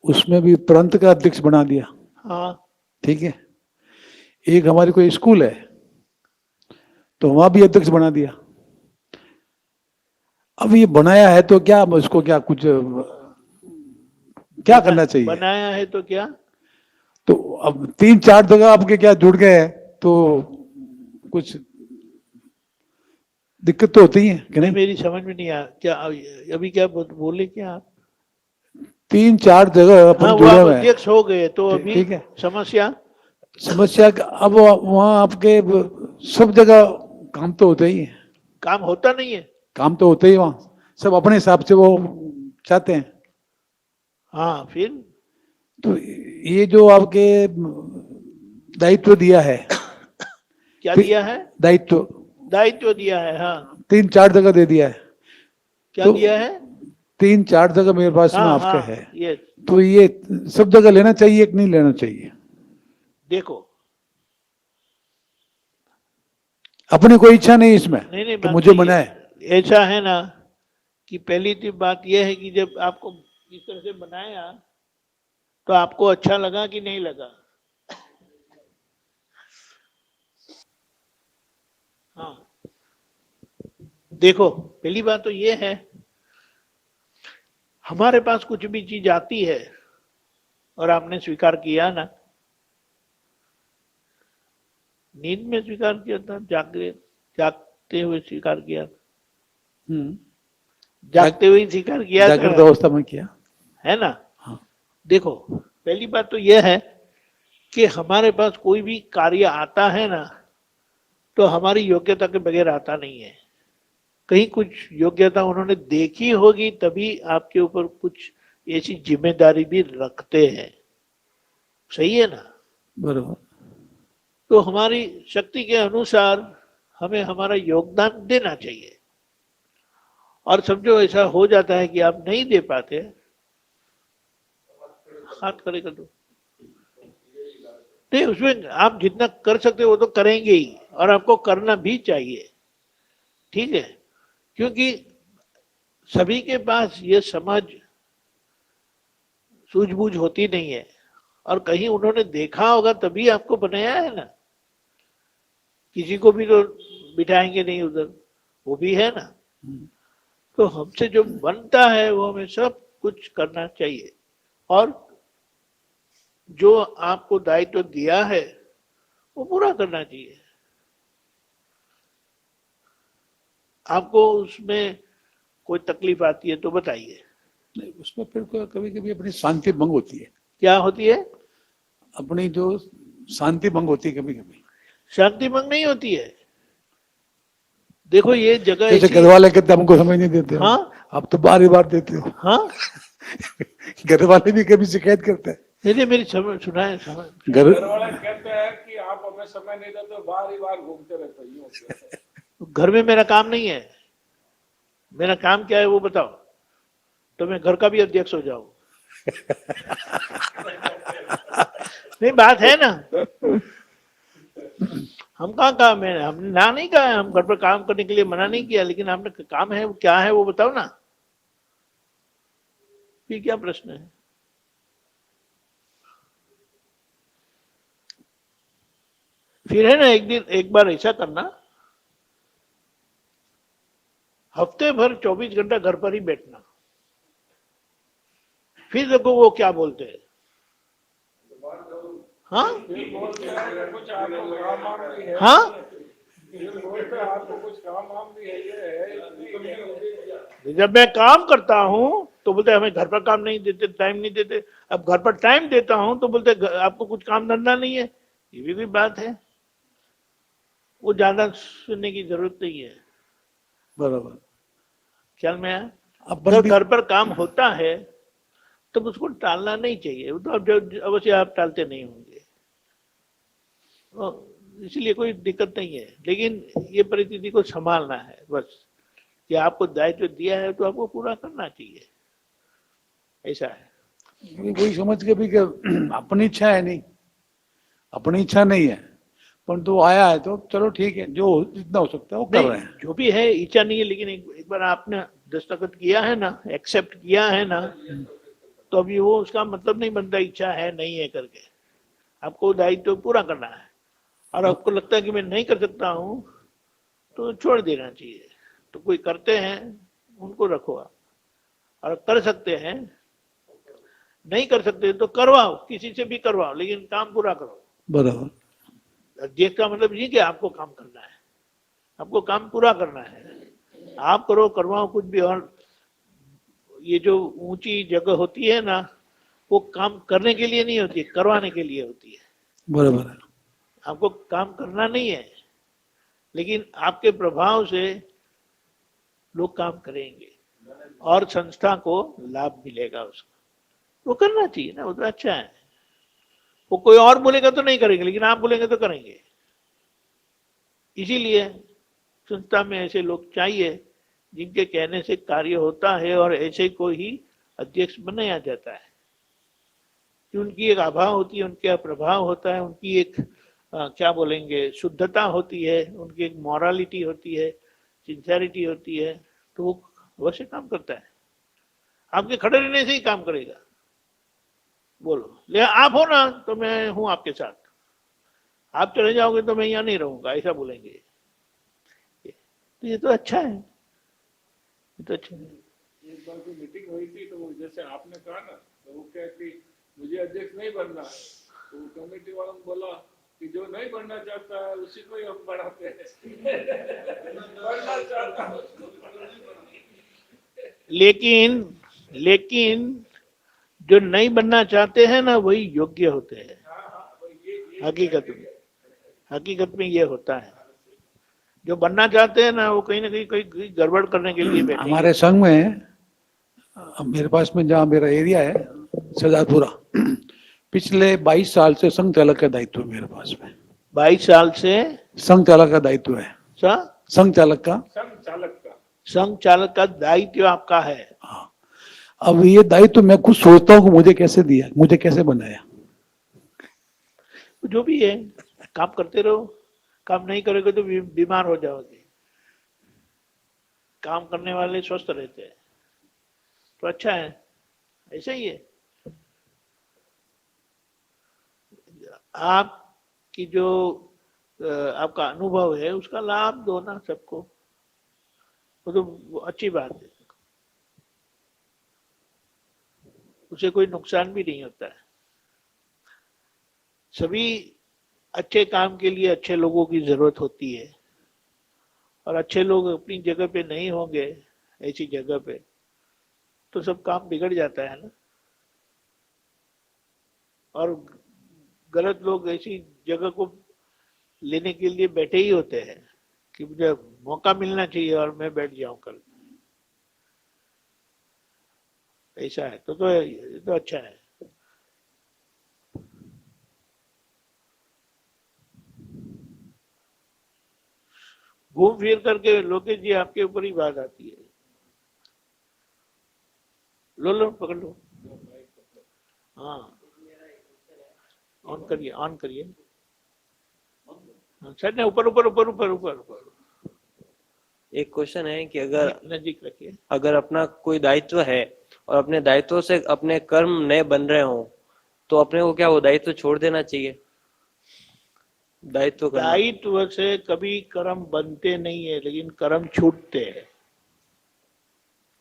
उसमें भी प्रांत का अध्यक्ष बना दिया। हाँ, ठीक है। एक हमारी कोई स्कूल है, तो वहां भी अध्यक्ष बना दिया। अब ये बनाया है तो क्या उसको क्या कुछ क्या करना चाहिए? बनाया है तो क्या? तो अब 3-4 जगह आपके क्या जुड़ गए हैं, तो कुछ दिक्कत तो होती है कि नहीं? मेरी समझ में नहीं आया क्या अभी क्या बोले क्या आप? 3-4 जगह अपन हाँ, वो जुड़े आप हुए हैं। अध्यक्ष हो गए तो अभी ठीक है। समस्या अब वहाँ आपके सब जगह काम तो होते ही है। काम होता नहीं है। काम तो होते ही वहाँ, सब अपने हिसाब से वो चाहते हैं। हाँ, फिर तो ये जो आपके दायित्व दिया है, क्या दिया है? दायित्व दिया है। हाँ, 3-4 जगह दे दिया है। क्या तो दिया है? 3-4 जगह मेरे पास में हाँ, आपका हाँ, है। ये तो ये सब जगह लेना चाहिए कि नहीं लेना चाहिए? देखो, अपनी कोई इच्छा नहीं इसमें नहीं कि मुझे बनाए। ऐसा है ना कि पहली तो बात यह है कि जब आपको इस तरह से बनाया तो आपको अच्छा लगा कि नहीं लगा? हाँ, देखो, पहली बात तो ये है, हमारे पास कुछ भी चीज आती है और आपने स्वीकार किया ना, नींद में स्वीकार किया था, जाग जागते हुए स्वीकार किया, हम्म, जागते हुए स्वीकार किया जागृत था, अवस्था में किया। है ना। हाँ। देखो, पहली बात तो यह है कि हमारे पास कोई भी कार्य आता है ना, तो हमारी योग्यता के बगैर आता नहीं है। कहीं कुछ योग्यता उन्होंने देखी होगी, तभी आपके ऊपर कुछ ऐसी जिम्मेदारी भी रखते हैं। सही है ना। बराबर। तो हमारी शक्ति के अनुसार हमें हमारा योगदान देना चाहिए। और समझो ऐसा हो जाता है कि आप नहीं दे पाते, हाथ खड़े कर दो। नहीं, उसमें आप जितना कर सकते हो वो तो करेंगे ही, और आपको करना भी चाहिए। ठीक है, क्योंकि सभी के पास ये समझ सूझबूझ होती नहीं है, और कहीं उन्होंने देखा होगा तभी आपको बनाया है ना। किसी को भी तो बिठाएंगे नहीं उधर, वो भी है ना। तो हमसे जो बनता है वो हमें सब कुछ करना चाहिए, और जो आपको दायित्व दिया है वो पूरा करना चाहिए। आपको उसमें कोई तकलीफ आती है तो बताइए। नहीं, उसमें फिर कभी कभी अपनी शांति भंग होती है। क्या होती है? अपनी जो शांति भंग होती है कभी कभी। शांति भंग नहीं होती है। देखो ये जगह जैसे ऐसी, घर वाले कहते हमको समय नहीं देते हो, हाँ आप तो बार ही बार देते हो। हाँ, घर वाले भी कभी शिकायत करते हैं। नहीं मेरी सुनाए समझ। घर घर वाले कहते हैं कि आप हमें समय नहीं देते तो बार ही बार घूमते रहते हो, यूं होता है। घर में मेरा काम नहीं है। मेरा काम क्या है वो बताओ, तो मैं घर का भी अध्यक्ष हो जाऊं। नहीं, बात है ना। हम कहाँ काम है, हमने ना नहीं कहा है, हम घर पर काम करने के लिए मना नहीं किया, लेकिन आपने काम है, वो क्या है वो बताओ ना। ये क्या प्रश्न है? फिर है ना, एक दिन एक बार ऐसा करना, हफ्ते भर 24 घंटा घर पर ही बैठना, फिर देखो वो क्या बोलते हैं। हाँ फिर बोलते हैं कुछ आपको काम वाम भी है, हाँ, फिर बोलते हैं आपको कुछ काम वाम भी है, ये है। जब मैं काम करता हूं तो बोलते हमें घर पर काम नहीं देते, टाइम नहीं देते। अब घर पर टाइम देता हूं तो बोलते आपको कुछ काम धंधा नहीं है। ये भी कोई बात है? वो ज्यादा सुनने की जरूरत नहीं है। बराबर। ख्याल में आया? अपन जब भी घर पर काम होता है तब उसको टालना नहीं चाहिए। वो तो अब अवश्य आप टालते नहीं होंगे, इसलिए कोई दिक्कत नहीं है। लेकिन ये परिस्थिति को संभालना है बस, कि आपको दायित्व दिया है तो आपको पूरा करना चाहिए। ऐसा है। वही समझ के भी कि अपनी इच्छा है नहीं, अपनी इच्छा नहीं है, परंतु तो आया है तो चलो ठीक है, जो जितना हो सकता है वो कर रहे नहीं, हैं। जो भी है इच्छा नहीं है, लेकिन एक बार आपने दस्तखत किया है ना, एक्सेप्ट किया है ना, तो अभी वो उसका मतलब नहीं बनता इच्छा है नहीं है करके। आपको दायित्व पूरा करना है, और आपको लगता है कि मैं नहीं कर सकता हूँ तो छोड़ देना चाहिए। तो कोई करते हैं उनको रखो आप, और कर सकते हैं, नहीं कर सकते तो करवाओ, किसी से भी करवाओ, लेकिन काम पूरा करो। बराबर। अध्यक्ष का मतलब ये कि आपको काम करना है, आपको काम पूरा करना है। आप करो, करवाओ कुछ भी। और ये जो ऊंची जगह होती है ना, वो काम करने के लिए नहीं होती है, करवाने के लिए होती है। बराबर है। आपको काम करना नहीं है, लेकिन आपके प्रभाव से लोग काम करेंगे और संस्था को लाभ मिलेगा उसका। वो करना चाहिए ना, वो तो अच्छा है। वो कोई और बोलेगा तो नहीं करेंगे, लेकिन आप बोलेंगे तो करेंगे। इसीलिए संस्था में ऐसे लोग चाहिए जिनके कहने से कार्य होता है, और ऐसे को ही अध्यक्ष बनाया जाता है कि उनकी एक आभा होती है, उनका प्रभाव होता है, उनकी एक क्या बोलेंगे, शुद्धता होती है, उनकी एक मॉरलिटी होती है, सिंसियरिटी होती है। तो वो अवश्य काम करता है। आपके खड़े रहने से ही काम करेगा। बोलो, ले आप हो ना तो मैं हूं आपके साथ, आप चले जाओगे तो मैं यहाँ नहीं रहूंगा, ऐसा बोलेंगे। तो ये तो अच्छा है, ये तो अच्छा है। एक बार कोई मीटिंग हुई थी तो जैसे आपने कहा ना, तो वो कहती मुझे अध्यक्ष नहीं बनना है, तो कमेटी वालों ने बोला कि जो नहीं बनना चाहता है उसी को ही हम बढ़ाते हैं। लेकिन लेकिन जो नहीं बनना चाहते हैं ना वही योग्य होते हैं। हकीकत में ये होता है। जो बनना चाहते हैं ना वो कहीं ना कहीं गड़बड़ करने के लिए बैठे हमारे संघ में मेरे पास में जहाँ मेरा एरिया है सरदारपुरा, पिछले 22 साल से संघ चालक का दायित्व है मेरे पास में। 22 साल से संघ चालक का दायित्व है। संघ चालक का संघ चालक का दायित्व आपका है। हाँ। अब ये दायित्व मैं खुद सोचता हूँ कि मुझे कैसे दिया, मुझे कैसे बनाया। जो भी है काम करते रहो, काम नहीं करोगे तो बीमार हो जाओगे। काम करने वाले स्वस्थ रहते हैं तो अच्छा है, ऐसा ही है। आपकी जो आपका अनुभव है उसका लाभ दो ना सबको, वो तो अच्छी बात है, उसे कोई नुकसान भी नहीं होता है। सभी अच्छे काम के लिए अच्छे लोगों की जरूरत होती है, और अच्छे लोग अपनी जगह पे नहीं होंगे ऐसी जगह पे तो सब काम बिगड़ जाता है ना। और गलत लोग ऐसी जगह को लेने के लिए बैठे ही होते हैं कि मुझे मौका मिलना चाहिए और मैं बैठ जाऊं कल। ऐसा है तो अच्छा है। घूम फिर करके लोकेश जी आपके ऊपर ही बात आती है। लो पकड़ लो। हाँ ऑन करिए हाँ, सर ने ऊपर एक क्वेश्चन है कि अगर नजदीक रखिए। अगर अपना कोई दायित्व है और अपने दायित्व से अपने कर्म नए बन रहे हो तो अपने को क्या वो दायित्व छोड़ देना चाहिए? दायित्व से कभी कर्म बनते नहीं है, लेकिन कर्म छूटते हैं।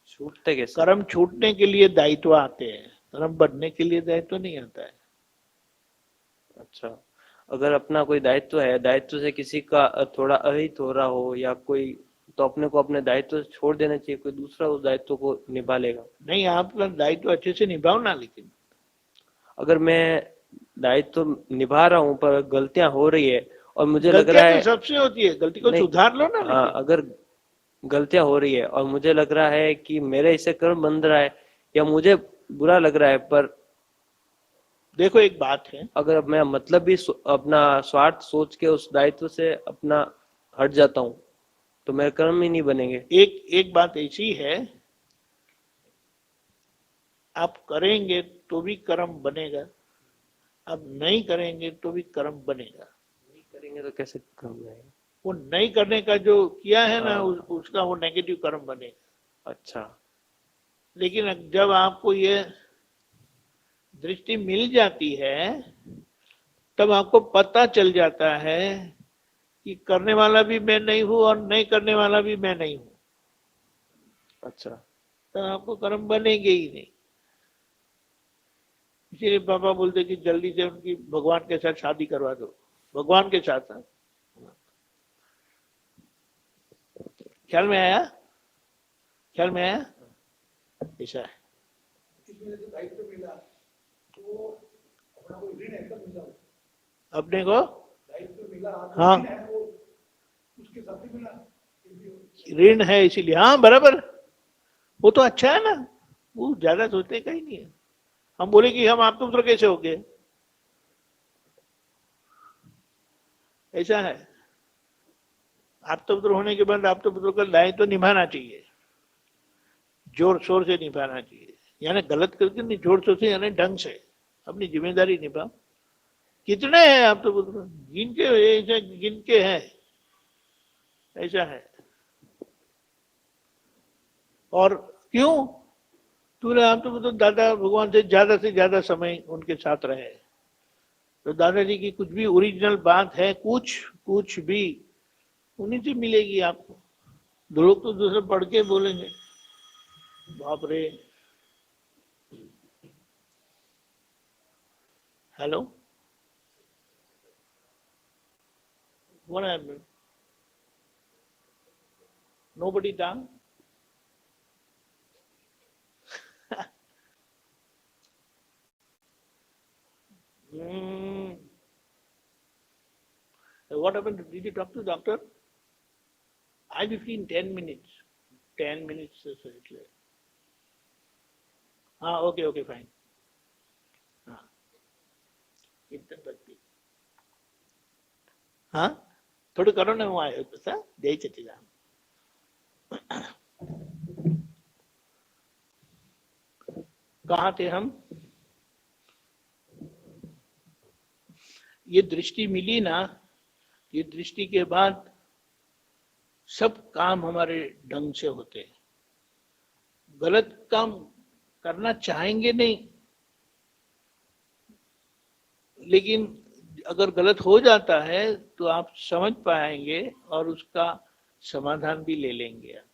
छूटते कैसे? कर्म छूटने के लिए दायित्व आते हैं, कर्म बनने के लिए दायित्व नहीं आता है। अच्छा, अगर अपना कोई दायित्व है, दायित्व से किसी का थोड़ा अहित हो रहा हो या कोई, तो अपने को अपने दायित्व छोड़ देना चाहिए, कोई दूसरा उस दायित्व को निभा लेगा। नहीं, आप दायित्व अच्छे से निभाओ ना। लेकिन अगर मैं दायित्व निभा रहा हूँ पर गलतियां हो रही है और मुझे लग रहा है, तो सबसे होती है, गलती को सुधार लो ना। हाँ, अगर गलतियां हो रही है और मुझे लग रहा है कि मेरे इससे कर्म बन रहा है या मुझे बुरा लग रहा है, पर देखो एक बात है, अगर मैं मतलब भी अपना स्वार्थ सोच के उस दायित्व से अपना हट जाता हूँ तो मेरे कर्म ही नहीं बनेंगे। एक बात ऐसी है, आप करेंगे तो भी कर्म बनेगा, आप नहीं करेंगे तो भी कर्म बनेगा। नहीं करेंगे तो कैसे कर्म बनेगा? वो नहीं करने का जो किया है ना, उसका वो नेगेटिव कर्म बनेगा। अच्छा, लेकिन जब आपको ये दृष्टि मिल जाती है तब आपको पता चल जाता है कि करने वाला भी मैं नहीं हूं और नहीं करने वाला भी मैं नहीं हूं। अच्छा, तो आपको कर्म बनेंगे ही नहीं। इसीलिए पापा बोलते कि जल्दी से उनकी भगवान के साथ शादी करवा दो, भगवान के साथ। ख्याल में आया? ऐसा है। अपने को हाँ ऋण है इसीलिए, हाँ बराबर, वो तो अच्छा है ना, वो ज्यादा सोचने का ही नहीं है। हम बोले कि हम आप पुत्र कैसे हो गए, ऐसा है। आप पुत्र होने के बाद आप पुत्र का दायित्व तो निभाना चाहिए, जोर शोर से निभाना चाहिए, यानी गलत करके नहीं, जोर शोर से यानी ढंग से अपनी जिम्मेदारी निभाओ। कितने हैं आप तो पुत्र, गिन के हैं, ऐसा है। और क्यों? तूने आप तो दादा भगवान से ज्यादा समय उनके साथ रहे, तो दादाजी की कुछ भी ओरिजिनल बात है, कुछ भी उन्हीं से मिलेगी आपको। लोग तो दूसरे पढ़ के बोलेंगे बाप रे। Hello, what happened? Nobody done? Hmm. What happened? Did you talk to the doctor? I'll be free in 10 minutes. 10 minutes. Okay, fine. इतना तक भी हाँ थोड़ी करो ना वो आए तो सा जय चचिदान कहाँ थे हम ये दृष्टि मिली ना ये दृष्टि के बाद सब काम हमारे ढंग से होते हैं गलत काम करना चाहेंगे नहीं लेकिन अगर गलत हो जाता है तो आप समझ पाएंगे और उसका समाधान भी ले लेंगे आप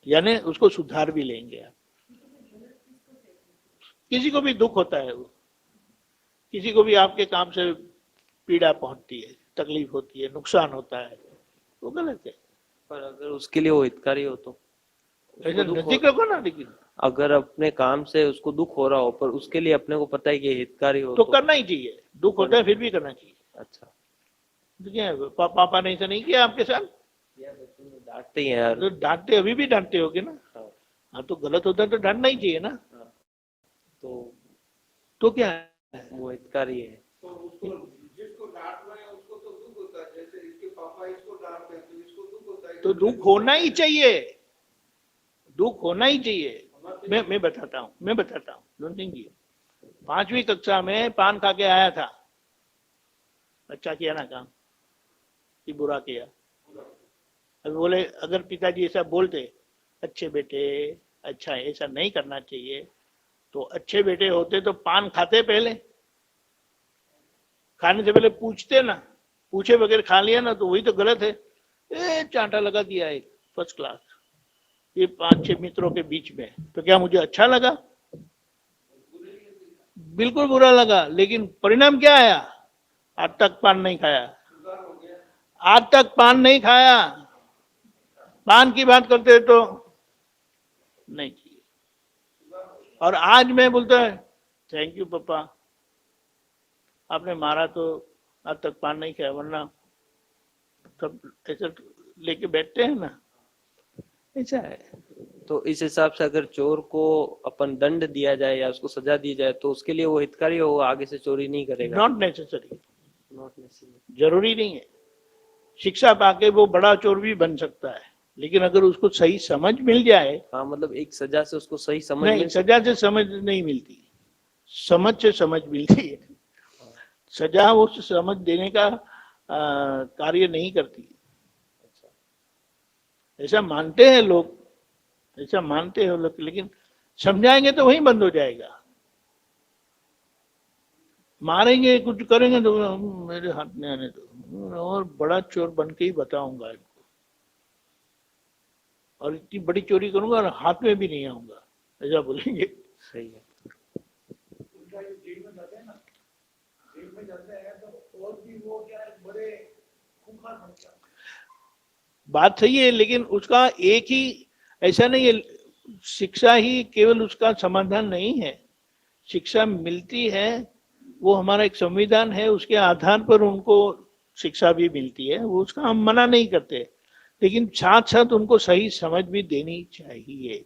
यानी उसको सुधार भी लेंगे आप किसी को भी दुख होता है वो किसी को भी आपके काम से पीड़ा पहुंचती है तकलीफ होती है नुकसान होता है वो गलत है पर अगर उसके लिए वो हितकारी हो तो ऐसे नजदीक रखो ना लेकिन अगर अपने काम से उसको दुख हो रहा हो पर उसके लिए अपने को पता है कि हितकारी हो तो करना ही चाहिए दुख होता है फिर भी करना चाहिए अच्छा तो क्या है पापा ने ऐसा नहीं किया आपके साथ डांटते ही हैं यार तो डांटते अभी भी डांटते होगे ना हाँ तो गलत होता है तो डांटना ही चाहिए ना तो क्या है वो हितकारी है तो उसको जिसको डांट रहे हैं उसको तो दुख होता है जैसे इसके पापा इसको डांटते हैं तो इसको दुख होता है तो दुख होना ही चाहिए दुख होना ही चाहिए मैं बताता हूँ डोंट थिंक यू 5वीं कक्षा में पान खा के आया था अच्छा किया ना काम कि बुरा किया अब बोले अगर पिताजी ऐसा बोलते अच्छे बेटे अच्छा ऐसा नहीं करना चाहिए तो अच्छे बेटे होते तो पान खाते पहले खाने से पहले पूछते ना पूछे बगैर खा लिया ना तो वही तो गलत है चांटा लगा दिया एक फर्स्ट क्लास ये 5-6 मित्रों के बीच में तो क्या मुझे अच्छा लगा बिल्कुल बुरा लगा लेकिन परिणाम क्या आया आज तक पान नहीं खाया आज तक पान नहीं खाया पान की बात करते तो नहीं चाहिए और आज मैं बोलता है थैंक यू पापा आपने मारा तो आज तक पान नहीं खाया वरना सब ऐसा लेके बैठते हैं ना ऐसा है तो इस हिसाब से अगर चोर को अपन दंड दिया जाए या उसको सजा दी जाए तो उसके लिए वो हितकारी होगा आगे से चोरी नहीं करेगा नॉट नेसेसरी जरूरी नहीं है शिक्षा पाके वो बड़ा चोर भी बन सकता है लेकिन अगर उसको सही समझ मिल जाए हाँ मतलब एक सजा से उसको सही समझ नहीं सजा से समझ नहीं मिलती समझ से समझ मिलती है सजा वो समझ देने का कार्य नहीं करती ऐसा मानते हैं लोग ऐसा मानते हैं लोग लेकिन समझाएंगे तो वहीं बंद हो जाएगा मारेंगे कुछ करेंगे तो मेरे हाथ में आने दो और बड़ा चोर बन के ही बताऊंगा इनको और इतनी बड़ी चोरी करूंगा और हाथ में भी नहीं आऊंगा ऐसा बोलेंगे सही है जेल में जाते हैं ना जेल में जाते हैं तो और भी वो क्या है बड़े खूंखार बन जाते हैं बात सही है लेकिन उसका एक ही ऐसा नहीं है शिक्षा ही केवल उसका समाधान नहीं है शिक्षा मिलती है वो हमारा एक संविधान है उसके आधार पर उनको शिक्षा भी मिलती है वो उसका हम मना नहीं करते लेकिन साथ साथ उनको सही समझ भी देनी चाहिए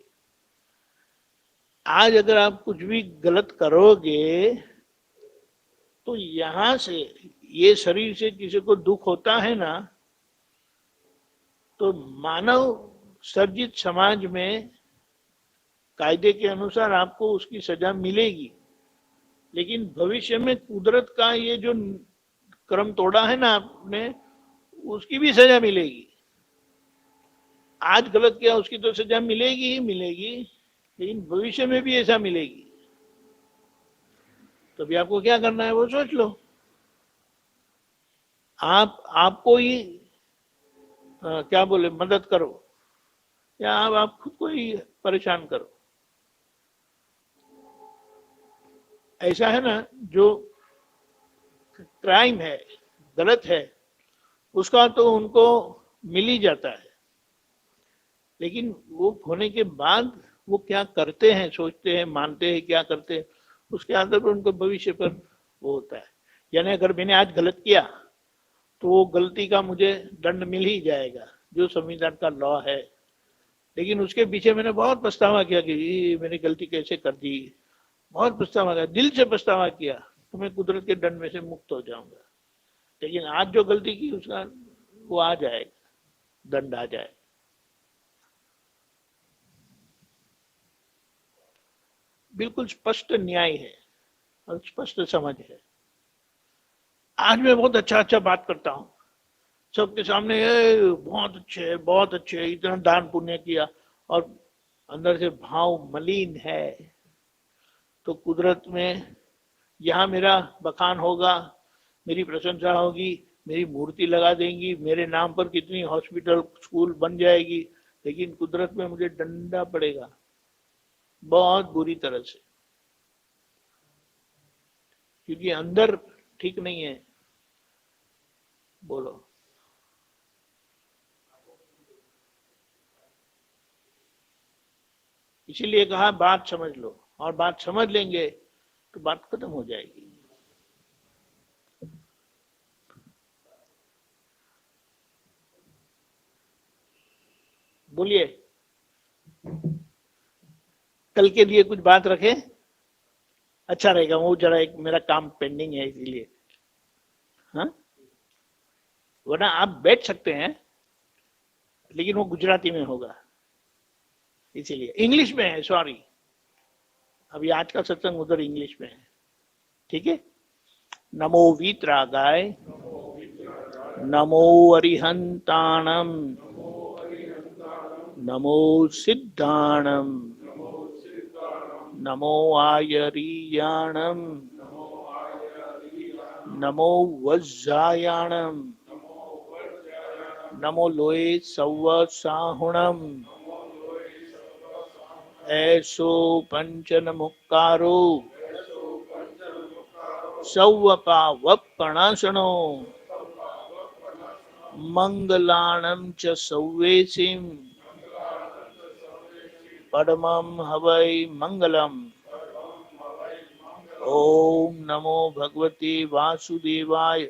आज अगर आप कुछ भी गलत करोगे तो यहां से ये शरीर से किसी को दुख होता है ना तो मानव सर्जित समाज में कायदे के अनुसार आपको उसकी सजा मिलेगी लेकिन भविष्य में कुदरत का ये जो क्रम तोड़ा है ना आपने उसकी भी सजा मिलेगी आज गलत किया उसकी तो सजा मिलेगी ही मिलेगी लेकिन भविष्य में भी ऐसा मिलेगी तो अभी आपको क्या करना है वो सोच लो आपको ही क्या बोले मदद करो या आप खुद को ही परेशान करो ऐसा है ना जो क्राइम है गलत है उसका तो उनको मिल ही जाता है लेकिन वो होने के बाद वो क्या करते हैं, सोचते हैं, मानते हैं, क्या करते हैं, उसके आधार पर उनको भविष्य पर वो होता है। यानी अगर मैंने आज गलत किया तो वो गलती का मुझे दंड मिल ही जाएगा, जो संविधान का लॉ है। लेकिन उसके पीछे मैंने बहुत पछतावा किया कि ये मैंने गलती कैसे कर दी, बहुत पछतावा किया, दिल से पछतावा किया, तो मैं कुदरत के दंड में से मुक्त हो जाऊंगा। लेकिन आज जो गलती की उसका वो आ जाएगा, दंड आ जाए। बिल्कुल स्पष्ट न्याय है और स्पष्ट समझ है। आज मैं बहुत अच्छा बात करता हूँ सबके सामने, बहुत अच्छे, बहुत अच्छे, इतना दान पुण्य किया, और अंदर से भाव मलिन है, तो कुदरत में यहाँ मेरा बखान होगा, मेरी प्रशंसा होगी, मेरी मूर्ति लगा देंगी, मेरे नाम पर कितनी हॉस्पिटल स्कूल बन जाएगी, लेकिन कुदरत में मुझे डंडा पड़ेगा बहुत बुरी तरह से, क्योंकि अंदर ठीक नहीं है। बोलो। इसीलिए कहा बात समझ लो, और बात समझ लेंगे तो बात खत्म हो जाएगी। बोलिए, कल के लिए कुछ बात रखें, अच्छा रहेगा। वो जरा एक मेरा काम पेंडिंग है इसीलिए, हाँ, वरना आप बैठ सकते हैं, लेकिन वो गुजराती में होगा, इसीलिए इंग्लिश में है, सॉरी। अभी आज का सत्संग उधर इंग्लिश में है, ठीक है। नमो वीतरागाय, नमो अरिहंताणम, नमो सिद्धाणम, नमो आयरीयाणम, नमो वज्जायाणम, नमो लोए सव्व साहुणम, ऐसो पंचन मुक्कारो सव्वपा वप्पणासनो, मंगलाणं च सव्वेसिम, परमं हवै मंगलम। ओम नमो भगवते वासुदेवाय,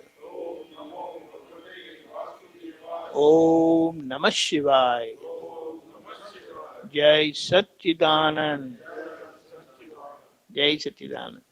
ओम नमः शिवाय। जय सच्चिदानंद, जय सच्चिदानंद।